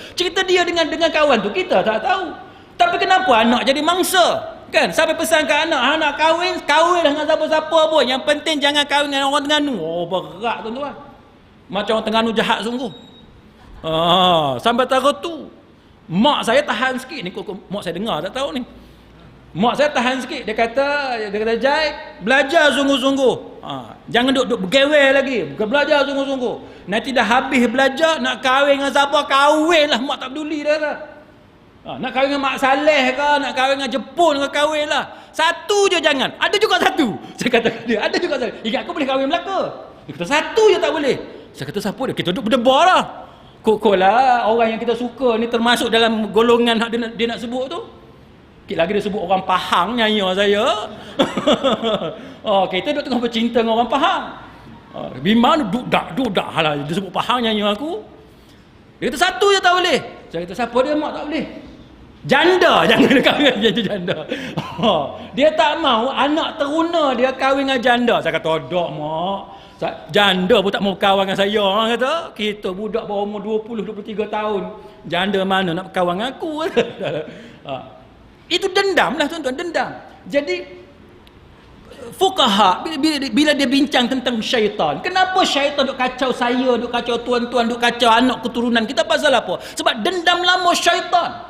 dia dengan kawan tu, kita tak tahu. Tapi kenapa anak jadi mangsa? Kan? Sampai pesan ke anak kahwinlah dengan siapa-siapa pun, yang penting jangan kahwin dengan orang Terengganu. Oh, berat tuan-tuan. Macam orang Terengganu jahat sungguh. Sampai taruh tu mak saya tahan sikit ni, mak saya dengar tak tahu ni. Mak saya tahan sikit. Dia kata Jai, belajar sungguh-sungguh. Jangan duk bergewel lagi. Belajar sungguh-sungguh. Nanti dah habis belajar, nak kahwin dengan siapa, kahwin lah. Mak tak peduli dah lah. Nak kahwin dengan Mak Saleh ke, nak kahwin dengan Jepun ke, kahwin lah. Satu je jangan. Ada juga satu. Saya kata dia, ada juga satu. Ingat aku boleh kahwin Melaka. Dia kata satu je tak boleh. Saya kata siapa dia? Kita duduk berdebar lah. Kok lah orang yang kita suka ni termasuk dalam golongan dia nak sebut tu. Sikit lagi dia sebut orang Pahang nyanyi saya. Kita duduk tengah bercinta dengan orang Pahang. Bimbang duduk lah. Dia sebut Pahang nyanyi aku. Dia kata satu je tak boleh. Saya kata siapa dia? Mak tak boleh. Janda. Jangan dia kahwin dengan janda. Dia tak mau anak teruna dia kahwin dengan janda. Saya kata dok mak. Janda pun tak mau kawan dengan saya. Kata kita budak berumur 20-23 tahun. Janda mana nak kawan dengan aku? Itu dendam lah tuan-tuan, dendam. Jadi fuqaha bila dia bincang tentang syaitan, kenapa syaitan duk kacau saya, duk kacau tuan-tuan, duk kacau anak keturunan kita, pasal apa? Sebab dendam lama syaitan.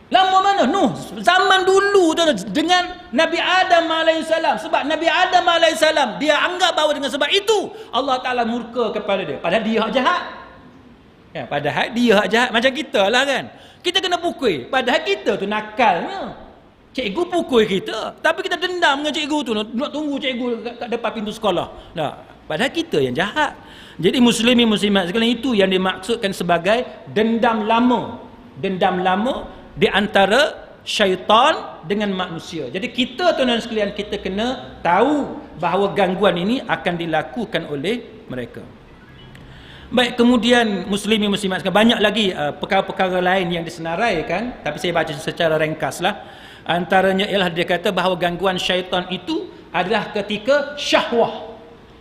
Lama mana? Nuh, zaman dulu tuan, dengan Nabi Adam AS. Sebab Nabi Adam AS dia anggap bahawa dengan sebab itu Allah Ta'ala murka kepada dia, padahal dia hak jahat. Padahal dia hak jahat. Macam kita lah kan, kita kena pukul, padahal kita tu nakalnya. Cikgu pukul kita, tapi kita dendam dengan cikgu tu, nak tunggu cikgu kat depan pintu sekolah. Padahal kita yang jahat. Jadi muslimin muslimat sekalian, itu yang dimaksudkan sebagai dendam lama. Dendam lama di antara syaitan dengan manusia. Jadi kita tuan-tuan sekalian, kita kena tahu bahawa gangguan ini akan dilakukan oleh mereka. Baik, kemudian muslimin muslimat sekalian, banyak lagi perkara-perkara lain yang disenaraikan, tapi saya baca secara ringkas lah. Antaranya ialah dia kata bahawa gangguan syaitan itu adalah ketika syahwah.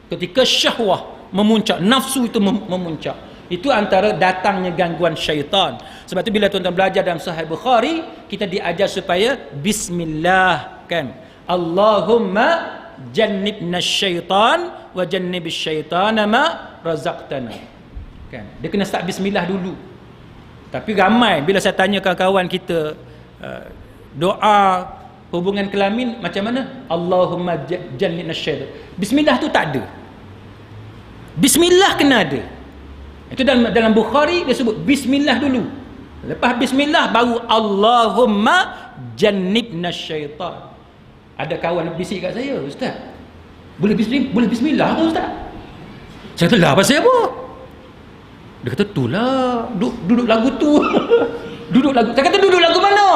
Ketika syahwah memuncak, nafsu itu memuncak. Itu antara datangnya gangguan syaitan. Sebab itu bila tuan-tuan belajar dalam Sahih Bukhari, kita diajar supaya bismillah, kan? Allahumma jannibna syaitan wa jannibis syaitana ma razaqtana. Kan? Dia kena start bismillah dulu. Tapi ramai bila saya tanya kawan-kawan kita, doa hubungan kelamin macam mana? Allahumma jannibna syaitan. Bismillah tu tak ada. Bismillah kena ada. Itu dalam Bukhari dia sebut bismillah dulu. Lepas bismillah baru Allahumma jannibna syaitan. Ada kawan bisik kat saya, ustaz, boleh bismillah ke ustaz? Saya kata lah, pasal apa? Dia kata itulah duduk lagu tu. Duduk lagu. Saya kata duduk lagu mana?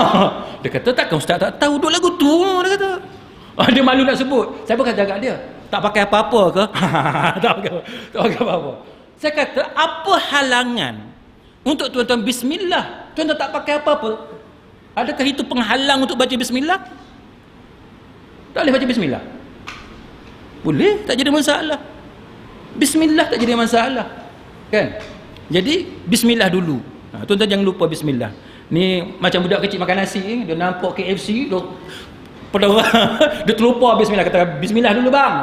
Dia kata takkan ustaz tak tahu duduk lagu tu, dia kata. Dia malu nak sebut. Saya pun kata kat dia, tak pakai apa-apa ke? tak pakai apa-apa. Saya kata, apa halangan untuk tuan-tuan bismillah? Tuan-tuan tak pakai apa-apa. Adakah itu penghalang untuk baca bismillah? Tak boleh baca bismillah? Boleh, tak jadi masalah. Bismillah tak jadi masalah. Kan? Jadi, bismillah dulu. Tuan-tuan jangan lupa bismillah. Ni macam budak kecil makan nasi, dia nampak KFC, dia terlupa bismillah, kata bismillah dulu bang.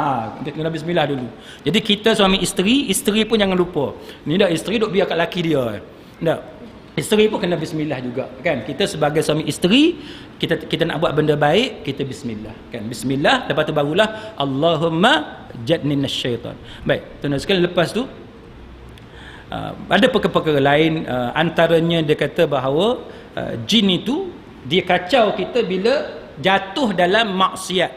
Kita kena bismillah dulu. Jadi kita suami isteri pun jangan lupa. Ni dah isteri duk biar kat laki dia. Tak. Isteri pun kena bismillah juga, kan? Kita sebagai suami isteri, kita nak buat benda baik, kita bismillah, kan? Bismillah, lepas tu barulah Allahumma jannibna syaitan. Baik, tuan-tuan sekalian, lepas tu ada perkara-perkara lain, antaranya dia kata bahawa jin itu Dia kacau kita bila jatuh dalam maksiat.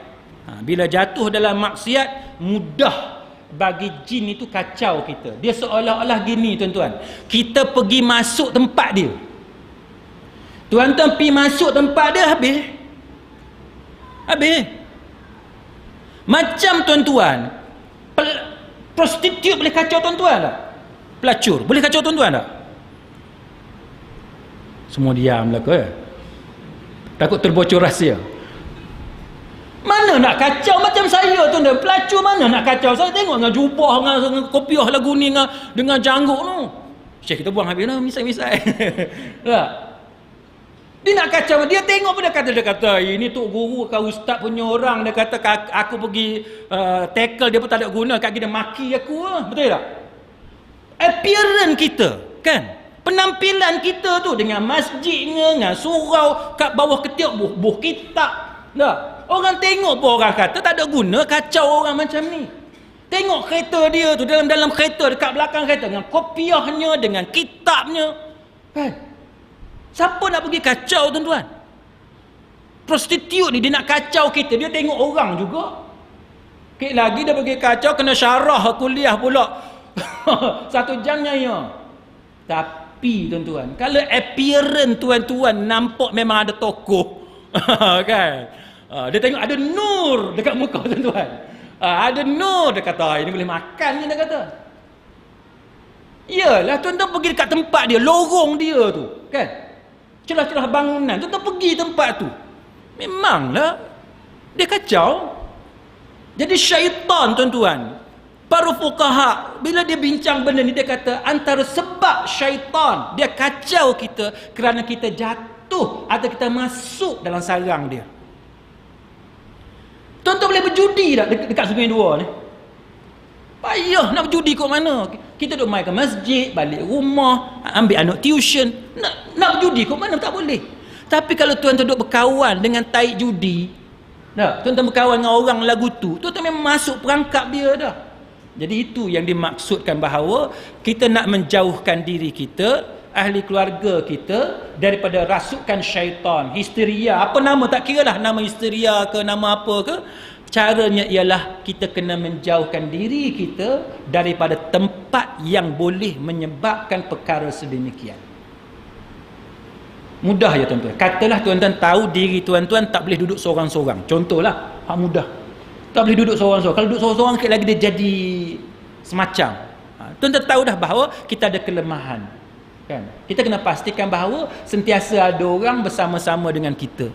Bila jatuh dalam maksiat, mudah bagi jin itu kacau kita. Dia seolah-olah gini tuan-tuan, kita pergi masuk tempat dia. Tuan-tuan pergi masuk tempat dia, habis. Macam tuan-tuan, prostitut boleh kacau tuan-tuan tak? Pelacur boleh kacau tuan-tuan tak? Semua diam lah ke? Takut terbocor rahsia. Mana nak kacau macam saya tuan-tuan? Pelacur mana nak kacau? Saya tengok dengan jubah, dengan kopiah lagu ni, dengan janggut tu. Syekh kita buang habis lah, misai-misai. Tak? Dia nak kacau, dia tengok pun dia kata ini tok guru kau ustaz punya orang, dia kata aku pergi tackle dia pun tak ada guna, kat dia maki aku lah. Betul tak? Appearance kita kan, penampilan kita tu dengan masjidnya, dengan surau kat bawah ketiak buh kitab tak? Orang tengok pun orang kata tak ada guna, kacau orang macam ni. Tengok kereta dia tu, dalam kereta, dekat belakang kereta, dengan kopiahnya, dengan kitabnya kan. Siapa nak pergi kacau tuan-tuan? Prostitut ni dia nak kacau kita, dia tengok orang juga. Sikit lagi dia pergi kacau, kena syarah kuliah pula. 1 jam nyaya. Tapi tuan-tuan, kalau appearance tuan-tuan nampak memang ada tokoh. Kan? Dia tengok ada nur dekat muka tuan-tuan. Ada nur, dia kata ini boleh makan ni, dia kata. Iyalah, tuan-tuan pergi dekat tempat dia, lorong dia tu, kan? Celah-celah bangunan, tuan-tuan pergi tempat tu, memanglah dia kacau. Jadi syaitan tuan-tuan, para fuqaha bila dia bincang benda ni, dia kata antara sebab syaitan dia kacau kita kerana kita jatuh atau kita masuk dalam sarang dia. Tuan-tuan boleh berjudi tak dekat Sungai Dua ni? Payah nak berjudi kat mana? Kita duk main ke masjid, balik rumah, ambil anak tuition. Nak berjudi kat mana? Tak boleh. Tapi kalau tuan-tuan duk berkawan dengan taik judi, tuan-tuan berkawan dengan orang lagu tu, tuan-tuan memang masuk perangkap dia dah. Jadi itu yang dimaksudkan bahawa kita nak menjauhkan diri kita, ahli keluarga kita daripada rasukan syaitan, histeria. Apa nama, tak kira lah nama histeria ke nama apa ke. Caranya ialah kita kena menjauhkan diri kita daripada tempat yang boleh menyebabkan perkara sedemikian. Mudah ya tuan-tuan. Katalah tuan-tuan tahu diri tuan-tuan tak boleh duduk seorang-seorang. Contohlah, hak mudah. Tak boleh duduk seorang-seorang. Kalau duduk seorang-seorang sikit lagi dia jadi semacam. Tuan-tuan tahu dah bahawa kita ada kelemahan. Kan? Kita kena pastikan bahawa sentiasa ada orang bersama-sama dengan kita.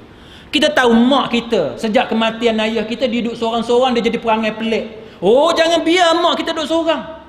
Kita tahu mak kita sejak kematian ayah kita, dia duduk seorang-seorang, dia jadi perangai pelik. Oh, jangan biar mak kita duduk seorang.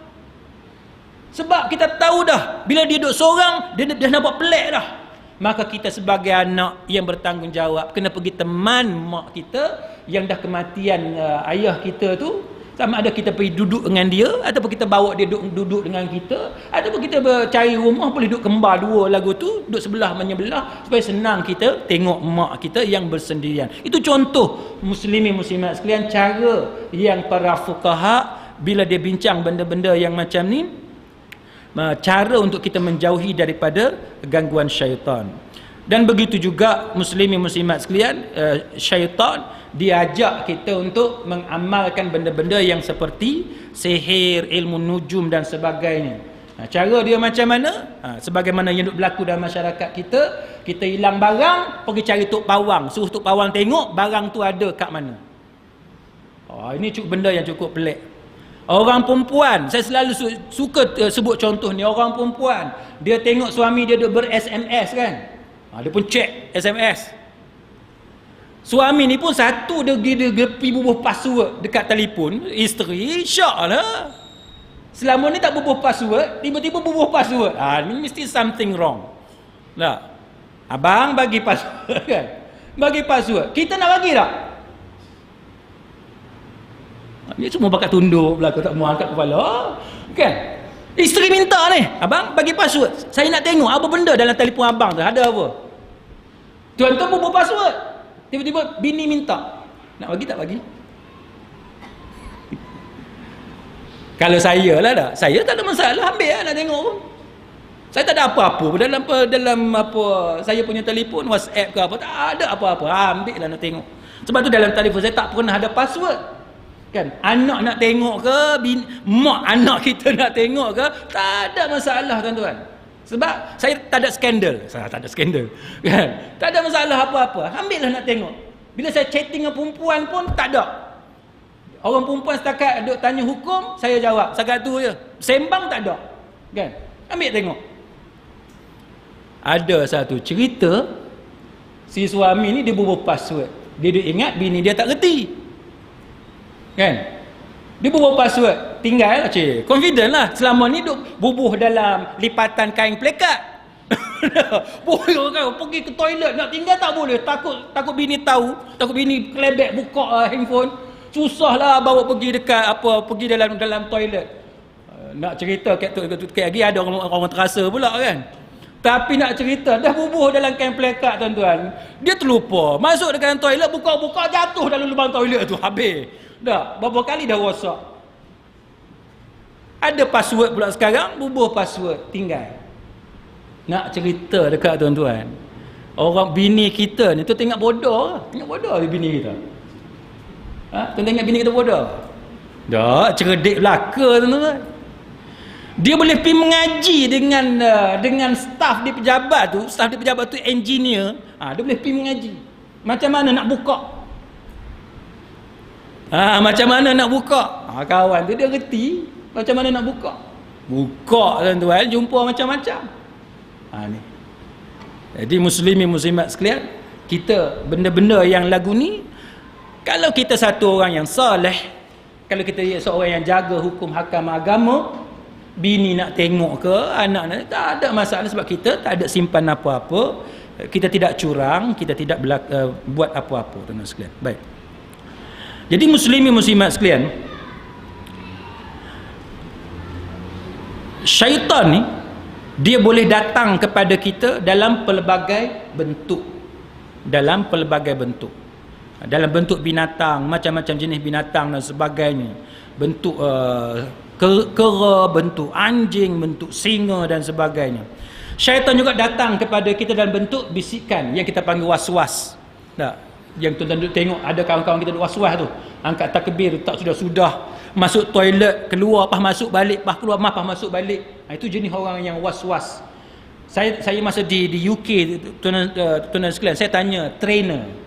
Sebab kita tahu dah bila dia duduk seorang, dia nampak pelik dah. Maka kita sebagai anak yang bertanggungjawab kena pergi teman mak kita yang dah kematian ayah kita tu. Sama ada kita pergi duduk dengan dia, ataupun kita bawa dia duduk dengan kita, ataupun kita cari rumah boleh duduk kembar dua lagu tu, duduk sebelah menyebelah, supaya senang kita tengok mak kita yang bersendirian. Itu contoh muslimin muslimat sekalian, cara yang para fuqaha bila dia bincang benda-benda yang macam ni, cara untuk kita menjauhi daripada gangguan syaitan. Dan begitu juga muslimin muslimat sekalian, syaitan diajak kita untuk mengamalkan benda-benda yang seperti sihir, ilmu nujum dan sebagainya. Cara dia macam mana? Sebagaimana yang berlaku dalam masyarakat kita, kita hilang barang, pergi cari tok pawang, suruh tok pawang tengok barang tu ada kat mana. Ini benda yang cukup pelik. Orang perempuan, saya selalu suka sebut contoh ni, orang perempuan, dia tengok suami dia ber-SMS kan. Dia pun check SMS. Suami ni pun satu, dia pergi bubuh password dekat telefon isteri, syak lah. Selama ni tak bubuh password, tiba-tiba bubuh password. Ni mesti something wrong. Tak? Abang bagi password kan? Bagi password. Kita nak bagi tak? Dia semua bakat tunduk belakang, tak mau angkat kepala. Kan? Isteri minta ni, abang bagi password. Saya nak tengok apa benda dalam telefon abang tu, ada apa? Tuan-tuan bubuh password. Tiba-tiba bini minta. Nak bagi tak bagi? Kalau saya lah dah, saya tak ada masalah, ambil lah nak tengok pun. Saya tak ada apa-apa dalam apa saya punya telefon, WhatsApp ke apa, tak ada apa-apa. Ambil lah nak tengok. Sebab tu dalam telefon saya tak pernah ada password. Kan? Anak nak tengok ke, mak anak kita nak tengok ke, tak ada masalah tuan-tuan. Sebab saya tak ada skandal. Saya tak ada skandal. Kan? Tak ada masalah apa-apa. Ambil lah nak tengok. Bila saya chatting dengan perempuan pun tak ada. Orang perempuan setakat duk tanya hukum, saya jawab. Setakat tu je. Sembang tak ada. Kan? Ambil tengok. Ada satu cerita, si suami ni dia bubuh password. Dia ingat bini dia tak reti. Kan? Dia bubuh password. Tinggal, confident lah. Selama ni duk bubuh dalam lipatan kain plekat. Boleh orang pergi ke toilet nak tinggal tak boleh, takut bini tahu, takut bini kelebek buka handphone, susahlah bawa pergi dekat pergi dalam toilet. Nak cerita kat lagi ada orang terasa pula kan. Tapi nak cerita dah bubuh dalam kain plekat tuan-tuan, dia terlupa masuk dekat dalam toilet, buka jatuh dalam lubang toilet tu, habis dah berapa kali dah rosak. Ada password pula sekarang, bubuh password tinggal. Nak cerita dekat tuan-tuan, orang bini kita ni tu tengok bodoh bini kita. Tuan tengok bini kita bodoh. Dah cerdik belaka tuan-tuan. Dia boleh pergi mengaji dengan staf di pejabat tu, engineer, dia boleh pergi mengaji. Macam mana nak buka? Macam mana nak buka? Kawan tu dia reti macam mana nak buka. Buka tuan-tuan, jumpa macam-macam. Ni. Jadi muslimat sekalian, kita benda-benda yang lagu ni, kalau kita satu orang yang soleh, kalau kita seorang yang jaga hukum hakam agama, bini nak tengok ke, anak nak, tak ada masalah sebab kita tak ada simpan apa-apa, kita tidak curang, kita tidak buat apa-apa tuan-tuan sekalian. Baik. Jadi muslimat sekalian, syaitan ni dia boleh datang kepada kita dalam pelbagai bentuk. Dalam bentuk binatang, macam-macam jenis binatang dan sebagainya. Bentuk kera, bentuk anjing, bentuk singa dan sebagainya. Syaitan juga datang kepada kita dalam bentuk bisikan yang kita panggil was-was. Yang tuan-tuan tengok ada kawan-kawan kita was-was tu, angkat takbir tak sudah-sudah, masuk toilet keluar, masuk balik, keluar, masuk balik. Itu jenis orang yang was-was. Saya masa di UK tuan-tuan sekalian, saya tanya trainer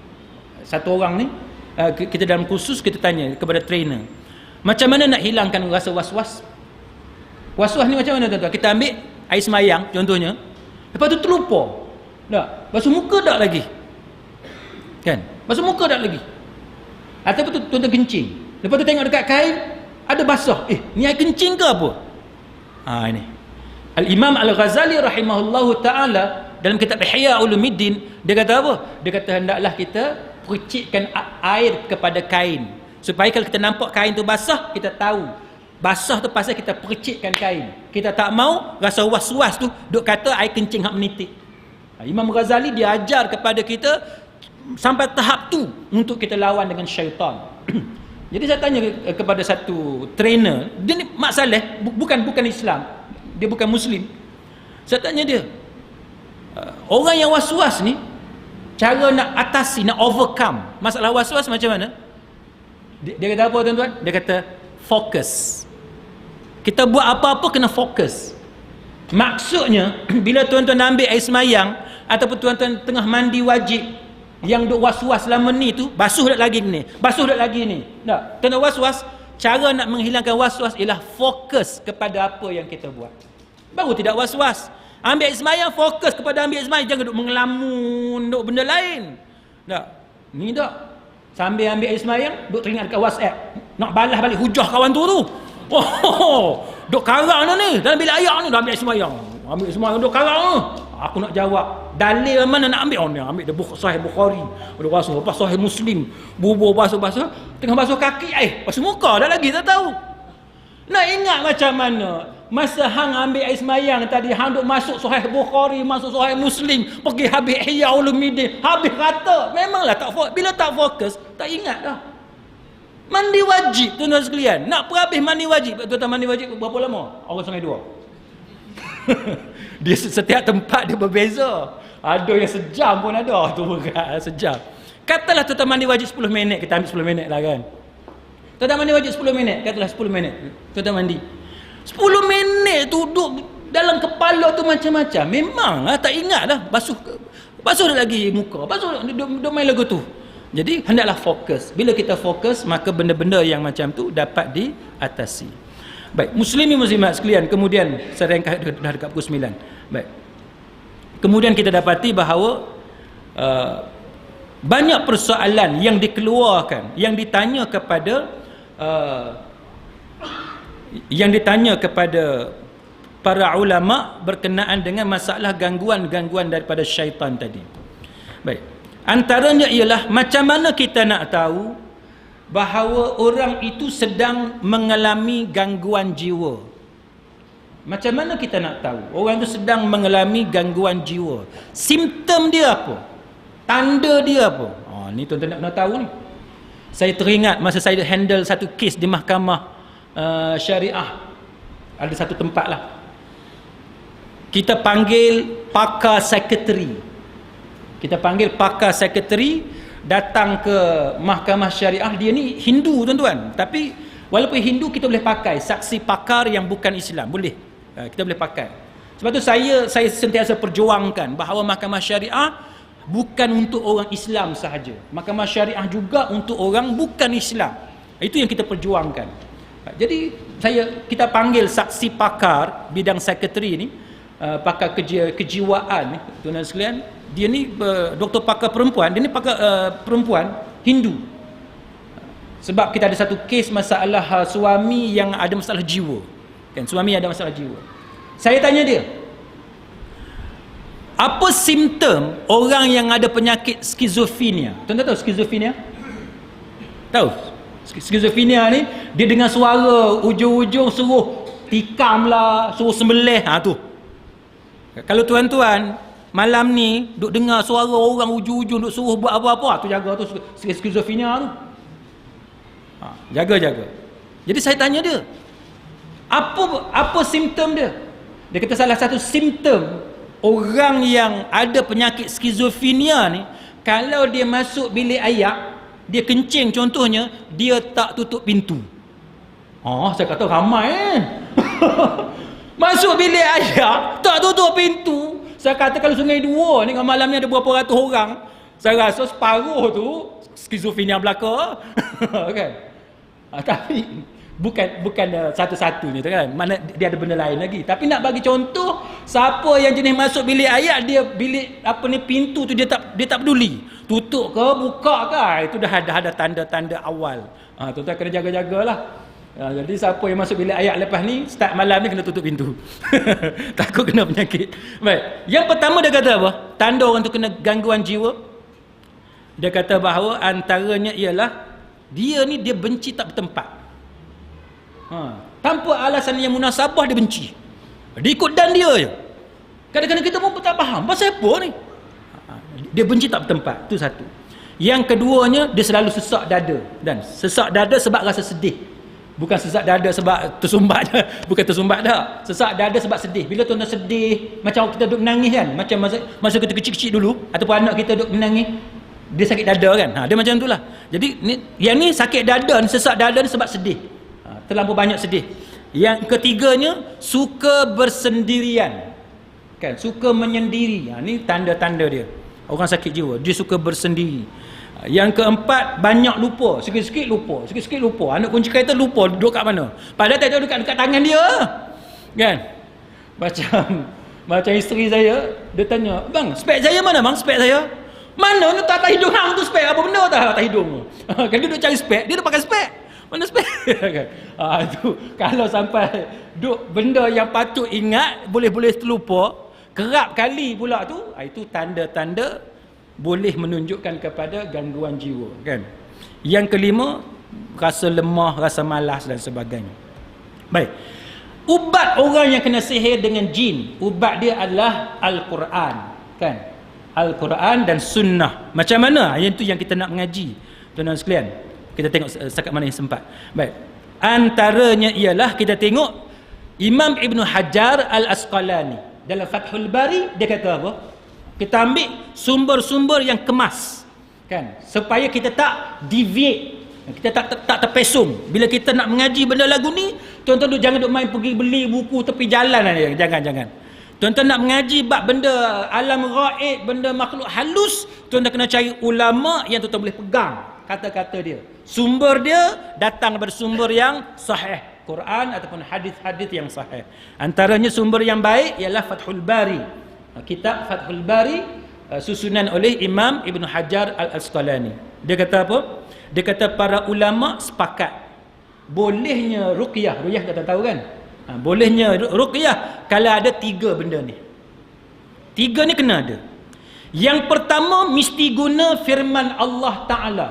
satu orang ni, kita dalam kursus kita tanya kepada trainer, macam mana nak hilangkan rasa was-was? Was-was ni macam mana tuan-tuan? Kita ambil air semayang contohnya, lepas tu terlupa tak, basuh muka tak lagi kan, basuh muka tak lagi, ataupun tuan-tuan kencing, lepas tu tengok dekat kain ada basah, ni air kencing ke apa? Ini Al-Imam Al-Ghazali rahimahullahu ta'ala dalam kitab Ihya Ulumuddin, dia kata apa? Dia kata hendaklah kita percikkan air kepada kain, supaya kalau kita nampak kain tu basah, kita tahu basah tu pasal kita percikkan kain. Kita tak mau rasa was-was tu duk kata air kencing hak menitik. Imam Ghazali dia ajar kepada kita sampai tahap tu untuk kita lawan dengan syaitan. Jadi saya tanya kepada satu trainer, dia ni Mak Saleh, bukan Islam, dia bukan Muslim. Saya tanya dia, orang yang was-was ni, cara nak atasi, nak overcome masalah was-was macam mana? Dia kata apa tuan-tuan? Dia kata fokus. Kita buat apa-apa kena fokus. Maksudnya bila tuan-tuan ambil air semayang ataupun tuan-tuan tengah mandi wajib, yang duk was-was selama ni tu, basuh dak lagi ni, tak, tuan-tuan was-was, cara nak menghilangkan was-was ialah fokus kepada apa yang kita buat, baru tidak was-was. Ambil air semayang, fokus kepada ambil air semayang, jangan duk mengelamun duk benda lain. Tak, ni tak, sambil ambil air semayang duk teringat dekat WhatsApp, nak balas balik hujah kawan tu. Duk karang ni dalam bilik air ni, dah ambil air semayang duk karang. Aku nak jawab, dalil mana nak ambil? Ni ambil dia Sahih Bukhari, dia basuh, lepas Sahih Muslim, bubur basuh, tengah basuh kaki, basuh muka dah lagi tak tahu. Nak ingat macam mana masa hang ambil air semayang tadi, hang duk masuk Sahih Bukhari, masuk Sahih Muslim, pergi habis Ihya Ulumuddin, habis rata. Memanglah tak fokus. Bila tak fokus, tak ingat dah. Mandi wajib tuan-tuan sekalian, nak habis mandi wajib. Tuan-tuan mandi wajib berapa lama? Orang sampai 2. Dia setiap tempat dia berbeza. Ada yang sejam pun ada tu, bukan sejam. Katalah tuan mandi wajib 10 minit, kita ambil 10 minit lah kan. Tuan mandi wajib 10 minit, katalah 10 minit. Tuan mandi 10 minit tu duduk dalam kepala tu macam-macam. Memanglah tak ingat lah. Basuh lagi muka, duduk main lagu tu. Jadi hendaklah fokus. Bila kita fokus, maka benda-benda yang macam tu dapat diatasi. Baik, muslimin muslimat sekalian, kemudian saya ringkas dah dekat pukul 9. Baik. Kemudian kita dapati bahawa banyak persoalan yang dikeluarkan, yang ditanya kepada para ulama berkenaan dengan masalah gangguan-gangguan daripada syaitan tadi. Baik. Antaranya ialah macam mana kita nak tahu bahawa orang itu sedang mengalami gangguan jiwa. Macam mana kita nak tahu orang itu sedang mengalami gangguan jiwa? Simptom dia apa? Tanda dia apa? Ni tuan-tuan nak kena tahu ni. Saya teringat masa saya handle satu kes di mahkamah syariah. Ada satu tempat lah. Kita panggil pakar sekretari. Datang ke mahkamah syariah. Dia ni Hindu tuan-tuan. Tapi walaupun Hindu, kita boleh pakai saksi pakar yang bukan Islam. Boleh. Kita boleh pakai. Sebab tu saya sentiasa perjuangkan bahawa mahkamah syariah bukan untuk orang Islam sahaja. Mahkamah syariah juga untuk orang bukan Islam. Itu yang kita perjuangkan. Jadi kita panggil saksi pakar bidang sekretari ni, pakar kejiwaan, tuan-tuan sekalian. Dia ni doktor pakar perempuan. Dia ni pakar perempuan Hindu. Sebab kita ada satu kes masalah suami yang ada masalah jiwa. Kan, suami ada masalah jiwa. Saya tanya dia, apa simptom orang yang ada penyakit skizofrenia? Tuan-tuan tahu skizofrenia? Tahu? Skizofrenia ni, dia dengar suara ujung-ujung suruh tikam lah, suruh sembelih. Tu. Kalau tuan-tuan malam ni duk dengar suara orang ujung-ujung duk suruh buat apa-apa, tu jaga tu skizofrenia tu. Jaga. Jadi saya tanya dia, apa simptom dia? Dia kata salah satu simptom orang yang ada penyakit skizofrenia ni, kalau dia masuk bilik ayak, dia kencing contohnya, dia tak tutup pintu. Saya kata ramai masuk bilik ayak tak tutup pintu. Saya kata kalau Sungai Dua ni malam ni ada berapa ratus orang, saya rasa separuh tu skizofrenia belaka. Kan? Tapi bukan satu-satunya tu kan. Mana dia ada benda lain lagi. Tapi nak bagi contoh, siapa yang jenis masuk bilik ayak, dia bilik pintu tu dia tak peduli. Tutup ke buka ke, itu dah ada tanda-tanda awal. Tuan-tuan kena jaga-jagalah. Jadi siapa yang masuk bilik ayak lepas ni, start malam ni kena tutup pintu. Takut kena penyakit. Baik. Yang pertama dia kata apa? Tanda orang tu kena gangguan jiwa. Dia kata bahawa antaranya ialah dia benci tak bertempat. Tanpa alasan yang munasabah dia benci. Dia ikut dan dia je. Kadang-kadang kita pun tak faham pasal apa ni. Dia benci tak bertempat. Itu satu. Yang keduanya, dia selalu sesak dada. Dan sesak dada sebab rasa sedih. Bukan sesak dada sebab tersumbat. Bukan tersumbat dah. Sesak dada sebab sedih. Bila tuan-tuan sedih, macam kita duduk menangis kan, macam masa kita kecil-kecil dulu, ataupun anak kita duduk menangis, dia sakit dada kan. Dia macam itulah. Jadi yang ni sakit dada ni, sesak dada ni sebab sedih. Terlampau banyak sedih. Yang ketiganya, suka bersendirian. Kan, suka menyendiri. Ni tanda-tanda dia. Orang sakit jiwa, dia suka bersendiri. Yang keempat, banyak lupa. Sikit-sikit lupa. Anak kunci kereta lupa duduk kat mana. Padahal tak tahu dekat tangan dia. Kan? Macam isteri saya, dia tanya, "Bang, spek saya mana bang? Spek saya?" "Mana ni tak hidung hang tu spek? Apa benda tak hidung?" Kan dia duduk cari spek, dia duduk pakai spek. Mana spek? Itu kalau sampai duk benda yang patut ingat boleh terlupa, kerap kali pula tu, itu tanda-tanda boleh menunjukkan kepada gangguan jiwa, kan. Yang kelima, rasa lemah, rasa malas dan sebagainya. Baik. Ubat orang yang kena sihir dengan jin, ubat dia adalah Al-Quran, kan. Al-Quran dan sunnah. Macam mana? Yang itu yang kita nak mengaji, tuan-tuan sekalian. Kita tengok setakat mana yang sempat. Baik. Antaranya ialah kita tengok Imam Ibn Hajar Al-Asqalani dalam Fathul Bari dia kata apa? Kita ambil sumber-sumber yang kemas, kan, supaya kita tak deviate, kita tak terpesong. Bila kita nak mengaji benda lagu ni, tuan-tuan jangan duk main pergi beli buku tepi jalan aja. Jangan. Tuan-tuan nak mengaji bab benda alam ghaib, benda makhluk halus, tuan-tuan kena cari ulama yang tuan-tuan boleh pegang kata-kata dia. Sumber dia datang daripada sumber yang sahih, Quran ataupun hadis-hadis yang sahih. Antaranya sumber yang baik ialah Fathul Bari. Kitab Fathul Bari susunan oleh Imam Ibn Hajar Al-Asqalani. Dia kata apa? Dia kata para ulama sepakat bolehnya ruqyah. Ruqyah kita tahu kan? Bolehnya ruqyah kalau ada 3 benda ni. 3 ni kena ada. Yang pertama, mesti guna firman Allah Ta'ala.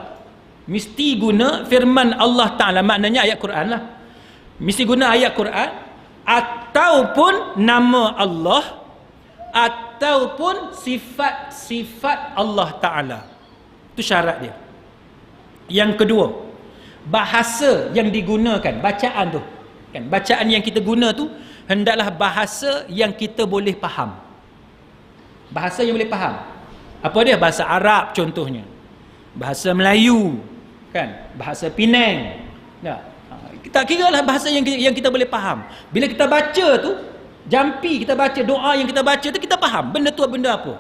Mesti guna firman Allah Ta'ala. Maknanya ayat Quran lah. Mesti guna ayat Quran ataupun nama Allah ataupun sifat-sifat Allah Ta'ala. Itu syarat dia. Yang kedua, bahasa yang digunakan, bacaan tu, kan, bacaan yang kita guna tu hendaklah bahasa yang kita boleh faham. Bahasa yang boleh faham. Apa dia? Bahasa Arab contohnya, bahasa Melayu, kan, bahasa Penang. Tak kira lah bahasa yang kita boleh faham. Bila kita baca tu, jampi kita baca, doa yang kita baca tu kita faham benda tu benda apa.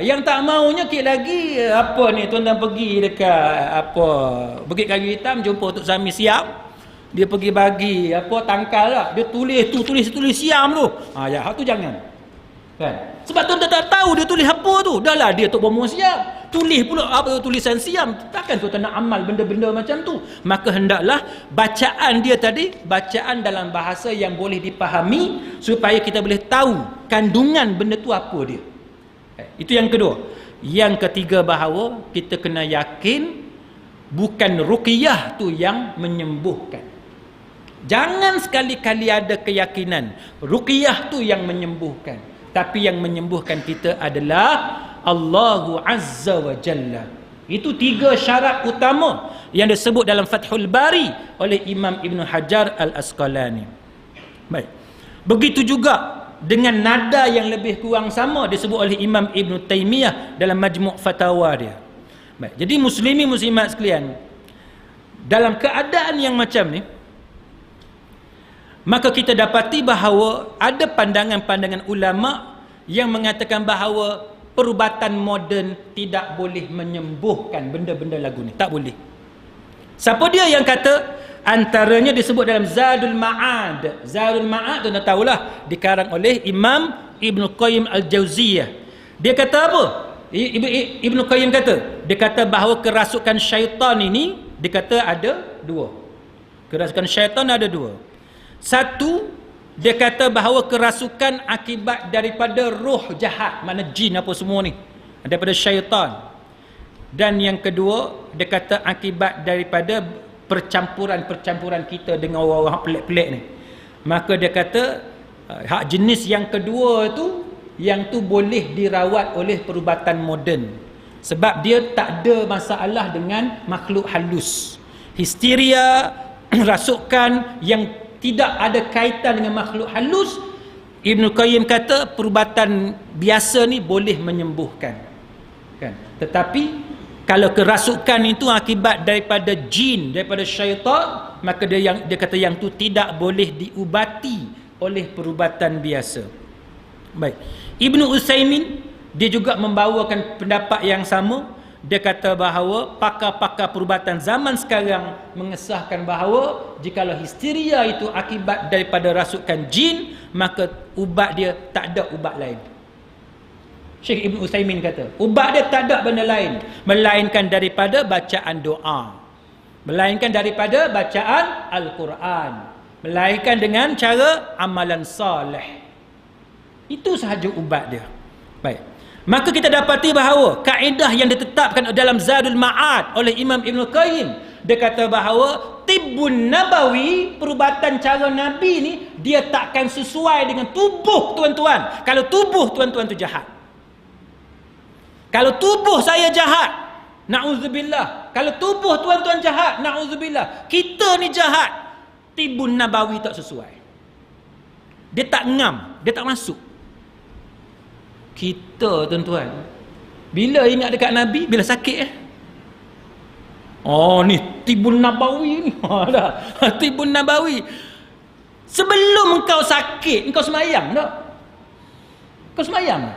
Yang tak maunya lagi apa ni, tuan-tuan pergi dekat apa Bukit Kayu Hitam, jumpa Tok Sami Siam, dia pergi bagi apa tangkal lah, dia tulis Siam tu. Ya tu jangan, kan, sebab tuan-tuan tak tahu dia tulis apa tu. Dah lah dia Tok Bomo Siam, tulis pula apa tulisan Siam, takkan tuan-tuan nak amal benda-benda macam tu. Maka hendaklah bacaan dia tadi, bacaan dalam bahasa yang boleh dipahami, supaya kita boleh tahu kandungan benda tu apa dia. Itu yang kedua. Yang ketiga, bahawa kita kena yakin bukan ruqyah tu yang menyembuhkan. Jangan sekali-kali ada keyakinan ruqyah tu yang menyembuhkan, tapi yang menyembuhkan kita adalah Allahu Azza wa Jalla. Itu 3 syarat utama yang disebut dalam Fathul Bari oleh Imam Ibn Hajar Al-Asqalani. Baik. Begitu juga dengan nada yang lebih kurang sama disebut oleh Imam Ibn Taymiyah dalam Majmu' Fatawa dia. Baik. Jadi muslimin muslimat sekalian, dalam keadaan yang macam ni, maka kita dapati bahawa ada pandangan-pandangan ulama yang mengatakan bahawa perubatan moden tidak boleh menyembuhkan benda-benda lagu ni. Tak boleh. Siapa dia yang kata? Antaranya disebut dalam Zadul Ma'ad. Zadul Ma'ad tu dah tahulah, dikarang oleh Imam Ibn Qayyim Al-Jauziyah. Dia kata apa? Ibn Qayyim kata, dia kata bahawa kerasukan syaitan ini, dia kata ada 2. Kerasukan syaitan ada 2. Satu, dia kata bahawa kerasukan akibat daripada roh jahat, mana jin apa semua ni, daripada syaitan. Dan yang kedua, dia kata akibat daripada percampuran kita dengan orang-orang pelik-pelik ni. Maka dia kata hak jenis yang kedua tu, yang tu boleh dirawat oleh perubatan moden, sebab dia tak ada masalah dengan makhluk halus. Histeria, rasukan yang tidak ada kaitan dengan makhluk halus, Ibn Qayyim kata perubatan biasa ni boleh menyembuhkan, kan. Tetapi kalau kerasukan itu akibat daripada jin, daripada syaitan, maka dia kata yang tu tidak boleh diubati oleh perubatan biasa. Baik. Ibnu Utsaimin dia juga membawakan pendapat yang sama. Dia kata bahawa pakar-pakar perubatan zaman sekarang mengesahkan bahawa jikalau histeria itu akibat daripada rasukan jin, maka ubat dia tak ada ubat lain. Syekh Ibn Utsaimin kata ubat dia tak ada benda lain melainkan daripada bacaan doa, melainkan daripada bacaan Al-Quran, melainkan dengan cara amalan soleh. Itu sahaja ubat dia. Baik. Maka kita dapati bahawa kaedah yang ditetapkan dalam Zadul Ma'ad oleh Imam Ibn Qayyim, dia kata bahawa tibbun nabawi, perubatan cara Nabi ni, dia takkan sesuai dengan tubuh tuan-tuan. Kalau tubuh tuan-tuan tu jahat, kalau tubuh saya jahat, na'udzubillah. Kalau tubuh tuan-tuan jahat, na'udzubillah. Kita ni jahat, tibbun nabawi tak sesuai. Dia tak ngam, dia tak masuk. Kita tuan-tuan, bila ingat dekat Nabi, bila sakit oh ni Tibun Nabawi ni. Tibun Nabawi. Sebelum engkau sakit, engkau semayang tak? Kau semayang?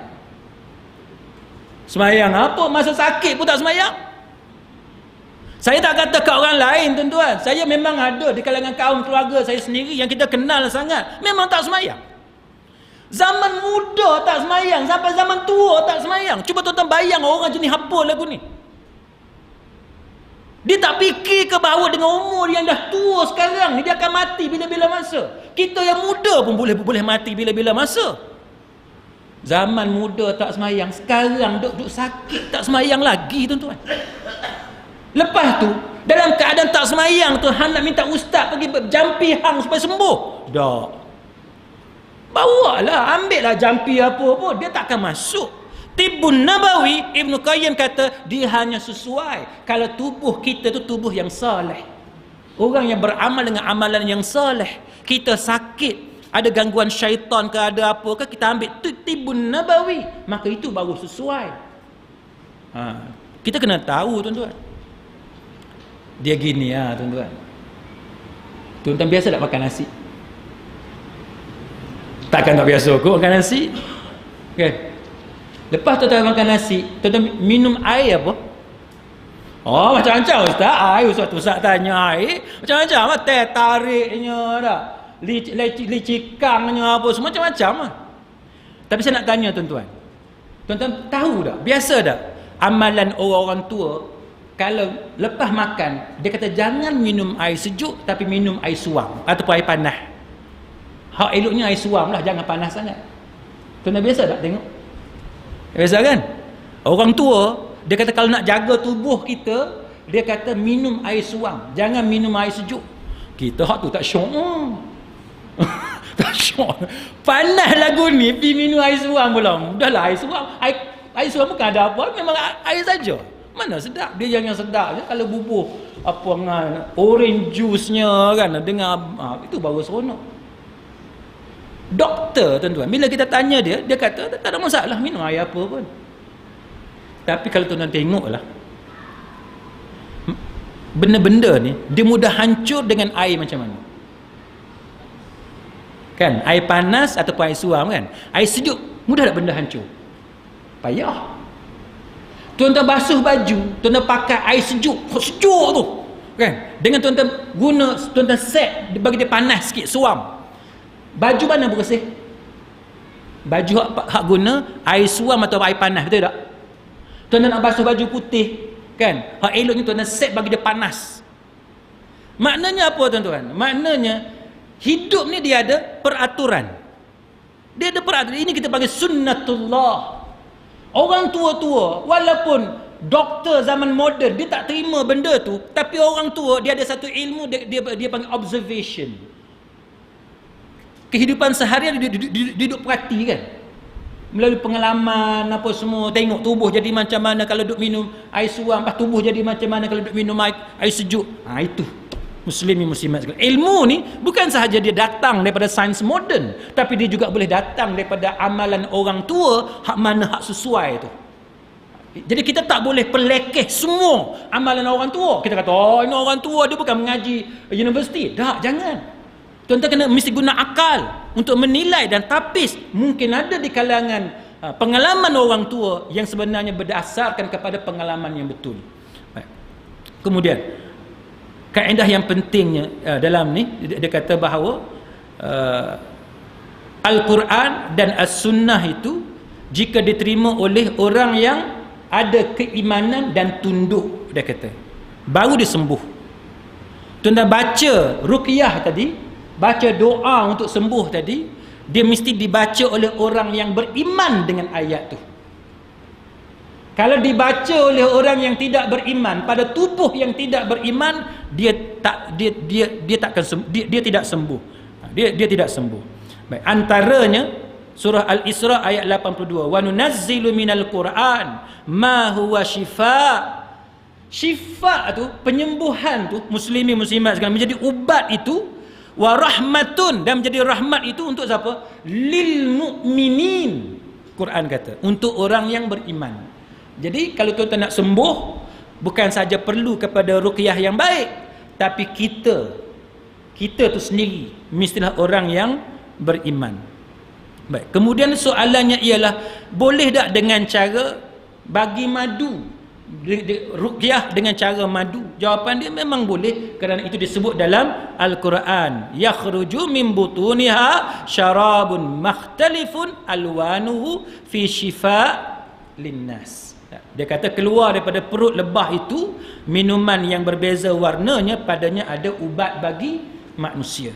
Semayang apa? Masa sakit pun tak semayang? Saya tak kata kat orang lain tuan-tuan. Saya memang ada di kalangan kaum keluarga saya sendiri yang kita kenal sangat, memang tak semayang. Zaman muda tak semayang, sampai zaman tua tak semayang. Cuba tuan-tuan bayang orang jenis apa lagu ni. Dia tak fikir ke bahawa dengan umur yang dah tua sekarang ni, dia akan mati bila-bila masa. Kita yang muda pun boleh mati bila-bila masa. Zaman muda tak semayang, sekarang duk sakit tak semayang lagi tuan-tuan. Lepas tu dalam keadaan tak semayang tu, hang nak minta ustaz pergi jampi hang supaya sembuh. Tak. Bawalah, ambil lah jampi apa pun, dia takkan masuk. Tibun Nabawi, Ibn Qayyim kata dia hanya sesuai kalau tubuh kita tu tubuh yang saleh. Orang yang beramal dengan amalan yang saleh. Kita sakit, ada gangguan syaitan ke, ada apa ke, kita ambil Tibun Nabawi, maka itu baru sesuai. Kita kena tahu tuan-tuan. Dia gini tuan-tuan. Tuan-tuan biasa tak makan nasi? Takkan tak biasa kot makan nasi. Okay. Lepas tuan-tuan makan nasi, tuan-tuan minum air apa? Oh, macam-macam ustaz. Air ustaz tanya air macam-macam. Teh tariknya dah, licikangnya apa semua macam-macam. Tapi saya nak tanya tuan-tuan. Tuan-tuan tahu tak? Biasa tak? Amalan orang-orang tua, kalau lepas makan, dia kata jangan minum air sejuk, tapi minum air suam ataupun air panas. Hak eloknya air suam lah, jangan panas sangat. Tuan-tuan biasa tak tengok? Biasa kan? Orang tua, dia kata kalau nak jaga tubuh kita, dia kata minum air suam, jangan minum air sejuk. Kita hak tu tak syok. Tak syok. Panas lagu ni, pergi minum air suam pula. Udahlah air suam. Air suam bukan ada apa, memang air saja. Mana sedap? Dia yang sedap je kalau bubuh apa dengan orange juice-nya kan, dengan itu baru seronok. Doktor tuan-tuan, bila kita tanya dia, dia kata tak ada masalah minum air apa pun. Tapi kalau tuan-tuan tengoklah, benda-benda ni dia mudah hancur dengan air macam mana? Kan, air panas ataupun air suam kan. Air sejuk mudah tak benda hancur? Payah. Tuan-tuan basuh baju, tuan-tuan pakai air sejuk tu kan, dengan tuan-tuan guna, tuan-tuan set bagi dia panas sikit, suam. Baju mana bersih? Baju hak guna air suam atau air panas, betul tak? Tuan-tuan nak basuh baju putih kan, hak eloknya tuan-tuan set bagi dia panas. Maknanya apa tuan-tuan? Maknanya hidup ni dia ada peraturan. Dia ada peraturan. Ini kita panggil sunnatullah. Orang tua-tua, walaupun doktor zaman moden, dia tak terima benda tu, tapi orang tua dia ada satu ilmu, dia panggil observation. Kehidupan seharian dia duduk perhati kan, melalui pengalaman apa semua, tengok tubuh jadi macam mana kalau duk minum air suam, tubuh jadi macam mana kalau duk minum air sejuk. Itu muslimin muslimat sekalian. Ilmu ni bukan sahaja dia datang daripada sains moden, tapi dia juga boleh datang daripada amalan orang tua, hak mana hak sesuai tu. Jadi kita tak boleh pelekeh semua amalan orang tua. Kita kata, oh ini orang tua, dia bukan mengaji universiti. Tak, jangan. Tuan-tuan kena mesti guna akal untuk menilai dan tapis. Mungkin ada di kalangan pengalaman orang tua yang sebenarnya berdasarkan kepada pengalaman yang betul. Baik. Kemudian kaedah yang pentingnya dalam ni, dia kata bahawa Al-Quran dan As-Sunnah itu jika diterima oleh orang yang ada keimanan dan tunduk, dia kata, baru dia sembuh. Tuan-tuan baca ruqyah tadi, baca doa untuk sembuh tadi, dia mesti dibaca oleh orang yang beriman dengan ayat tu. Kalau dibaca oleh orang yang tidak beriman, pada tubuh yang tidak beriman, dia tidak sembuh. Dia tidak sembuh. Baik, antaranya surah Al-Isra ayat 82, wa nunazzilu minal Qur'an ma huwa shifa. Shifa tu, penyembuhan tu, muslimin muslimat sekalian, menjadi ubat itu, wa rahmatun, dan menjadi rahmat itu untuk siapa? Lil mu'minin. Quran kata untuk orang yang beriman. Jadi kalau tuan-tuan nak sembuh, bukan saja perlu kepada ruqyah yang baik, tapi kita tu sendiri mestilah orang yang beriman. Baik. Kemudian soalannya ialah, boleh tak dengan cara bagi madu, ruqyah dengan cara madu? Jawapan dia memang boleh, kerana itu disebut dalam Al-Quran, yakhruju min butuniha syarabun makhtalifun alwanuhu fi shifa linnas. Dia kata keluar daripada perut lebah itu minuman yang berbeza warnanya, padanya ada ubat bagi manusia.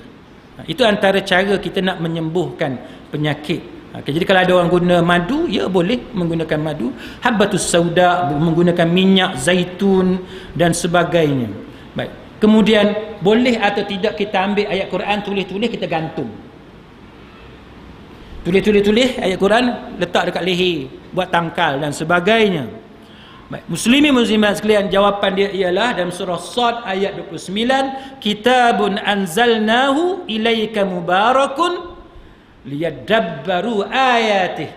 Itu antara cara kita nak menyembuhkan penyakit. Jadi kalau ada orang guna madu, ya boleh menggunakan madu. Habbatus sauda, menggunakan minyak zaitun dan sebagainya. Baik. Kemudian boleh atau tidak kita ambil ayat Quran, tulis-tulis, kita gantung. Tulis ayat Quran, letak dekat leher, buat tangkal dan sebagainya. Baik. Muslimin muslimat sekalian, jawapan dia ialah dalam surah Sad ayat 29, kitabun anzalnahu ilaika mubarakun liyadabbaru ayatih.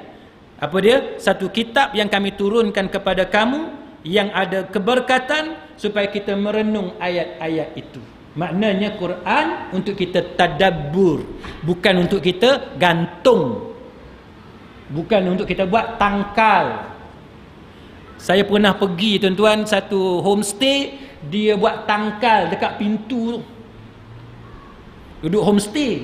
Apa dia? Satu kitab yang kami turunkan kepada kamu yang ada keberkatan supaya kita merenung ayat-ayat itu. Maknanya Quran untuk kita tadabbur, bukan untuk kita gantung, bukan untuk kita buat tangkal. Saya pernah pergi tuan-tuan satu homestay, dia buat tangkal dekat pintu tu. Duduk homestay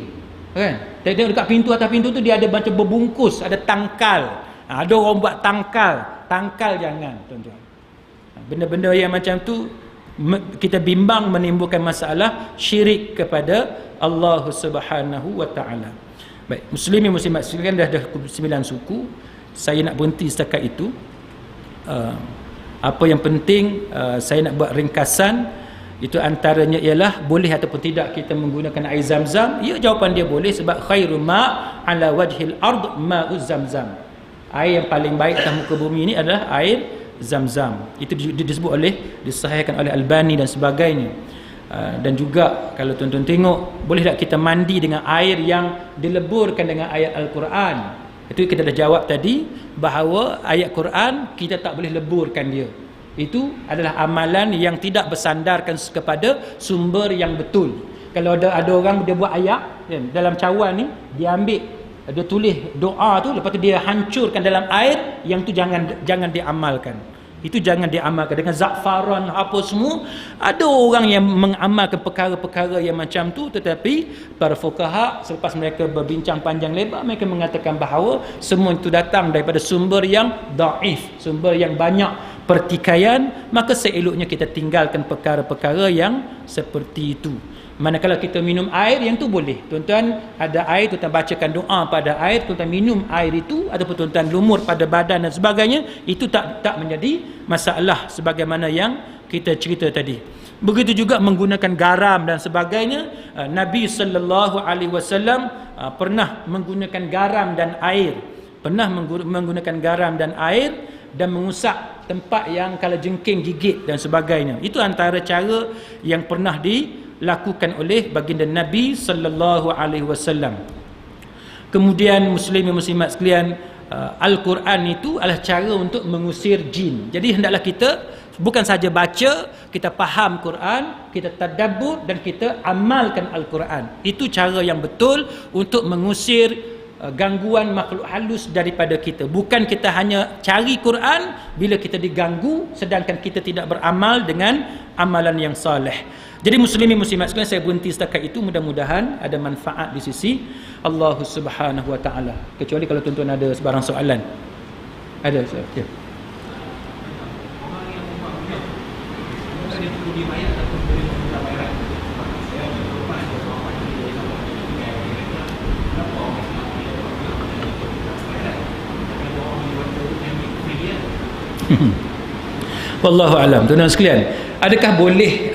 kan, tengok dekat pintu, atas pintu tu dia ada macam berbungkus, ada tangkal. Ada orang buat tangkal jangan tuan-tuan. Benda-benda yang macam tu kita bimbang menimbulkan masalah syirik kepada Allah Subhanahu wa taala. Baik, muslimin muslimat sekalian, dah 9 suku. Saya nak berhenti setakat itu. Apa yang penting saya nak buat ringkasan, itu antaranya ialah boleh ataupun tidak kita menggunakan air zam-zam. Ya, jawapan dia boleh, sebab khairu ma ala wajhil ard ma'u zam-zam. Air yang paling baik atas muka bumi ini adalah air zam-zam. Itu disahihkan oleh Albani dan sebagainya. Dan juga kalau tuan-tuan tengok, boleh tak kita mandi dengan air yang dileburkan dengan ayat Al-Quran? Itu kita dah jawab tadi, bahawa ayat Quran kita tak boleh leburkan dia. Itu adalah amalan yang tidak bersandarkan kepada sumber yang betul. Kalau ada orang dia buat ayat dalam cawan ni, dia ambil, dia tulis doa tu, lepas tu dia hancurkan dalam air, yang tu jangan diamalkan. Itu jangan diamalkan dengan za'faran apa semua. Ada orang yang mengamalkan perkara-perkara yang macam tu, tetapi para fuqaha selepas mereka berbincang panjang lebar, mereka mengatakan bahawa semua itu datang daripada sumber yang daif, sumber yang banyak pertikaian, maka seeloknya kita tinggalkan perkara-perkara yang seperti itu. Manakala kita minum air, yang tu boleh. Tuan-tuan ada air, tuan-tuan bacakan doa pada air, tuan-tuan minum air itu, ataupun tuan-tuan lumur pada badan dan sebagainya, itu tak menjadi masalah sebagaimana yang kita cerita tadi. Begitu juga menggunakan garam dan sebagainya. Nabi sallallahu alaihi wasallam pernah menggunakan garam dan air. Pernah menggunakan garam dan air dan mengusap tempat yang kalau jengking gigit dan sebagainya. Itu antara cara yang pernah dilakukan oleh baginda Nabi sallallahu alaihi wasallam. Kemudian muslimin muslimat sekalian, Al-Quran itu adalah cara untuk mengusir jin. Jadi hendaklah kita bukan saja baca, kita faham Quran, kita tadabbur dan kita amalkan Al-Quran. Itu cara yang betul untuk mengusir gangguan makhluk halus daripada kita. Bukan kita hanya cari Quran bila kita diganggu, sedangkan kita tidak beramal dengan amalan yang saleh. Jadi muslimin muslimat sekalian, saya berhenti setakat itu. Mudah-mudahan ada manfaat di sisi Allah Subhanahu wa taala. Kecuali kalau tuan-tuan ada sebarang soalan. Ada soalan? Ya. Wallahu alam. Tuan-tuan sekalian, adakah boleh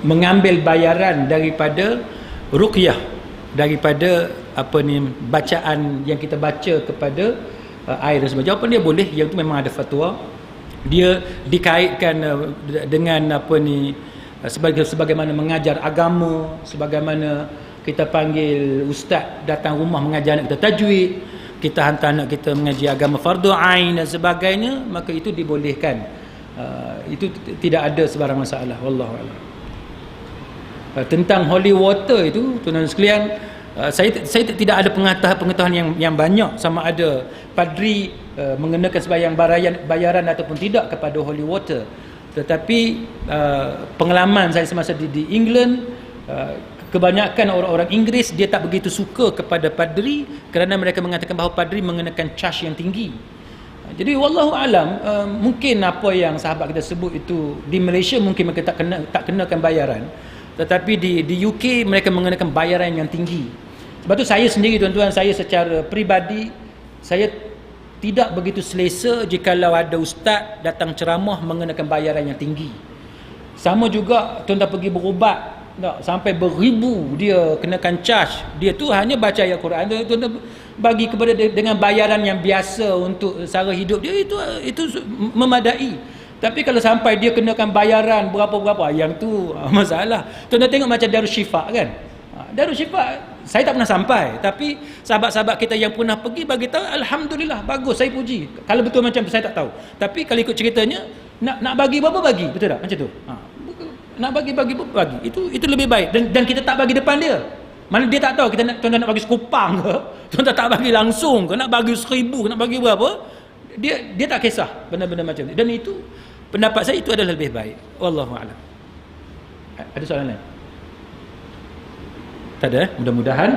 mengambil bayaran daripada ruqyah, daripada bacaan yang kita baca kepada air dan sebagainya? Jawapan dia boleh. Yang itu memang ada fatwa. Dia dikaitkan dengan sebagaimana mengajar agama, sebagaimana kita panggil ustaz datang rumah mengajar anak kita tajwid, kita hantar anak kita mengaji agama fardu ain dan sebagainya, maka itu dibolehkan. Itu tidak ada sebarang masalah, wallahu a'lam. Tentang holy water itu, tuan-tuan sekalian, saya tidak ada pengetahuan yang banyak sama ada padri mengenakan sembahyang bayaran ataupun tidak kepada holy water. Tetapi pengalaman saya semasa di England, kebanyakan orang-orang Inggeris dia tak begitu suka kepada padri kerana mereka mengatakan bahawa padri mengenakan charge yang tinggi. Jadi wallahu alam, mungkin apa yang sahabat kita sebut itu di Malaysia mungkin mereka tak kenakan bayaran, tetapi di UK mereka mengenakan bayaran yang tinggi. Sebab tu saya sendiri, tuan-tuan, saya secara peribadi saya tidak begitu selesa jikalau ada ustaz datang ceramah mengenakan bayaran yang tinggi. Sama juga tuan-tuan pergi berubat, tak, sampai beribu dia kenakan charge, dia tu hanya baca ayat Quran, tuan-tuan bagi kepada dia dengan bayaran yang biasa untuk sara hidup dia, itu memadai. Tapi kalau sampai dia kenakan bayaran berapa-berapa, yang tu masalah. Tuan-tuan tengok macam Darus Syifa kan, Darus Syifa saya tak pernah sampai, tapi sahabat-sahabat kita yang pernah pergi bagi tahu, alhamdulillah, bagus, saya puji. Kalau betul macam tu saya tak tahu, tapi kalau ikut ceritanya nak bagi berapa bagi, betul tak macam tu? Nak bagi itu lebih baik, dan kita tak bagi depan dia. Mana dia tak tahu kita nak bagi sekupang ke, tuan-tuan tak bagi langsung ke, nak bagi 1000 ke, nak bagi berapa, dia tak kisah benda-benda macam ni. Dan itu pendapat saya itu adalah lebih baik, wallahu a'lam. Ada soalan lain? Tak ada. Mudah-mudahan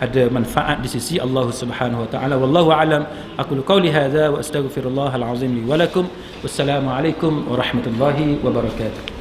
ada manfaat di sisi Allah Subhanahu wa taala. Wallahu a'lam. Aqulu qawli hadza wa astaghfirullahal azim li wa lakum. Wassalamu alaikum warahmatullahi wabarakatuh.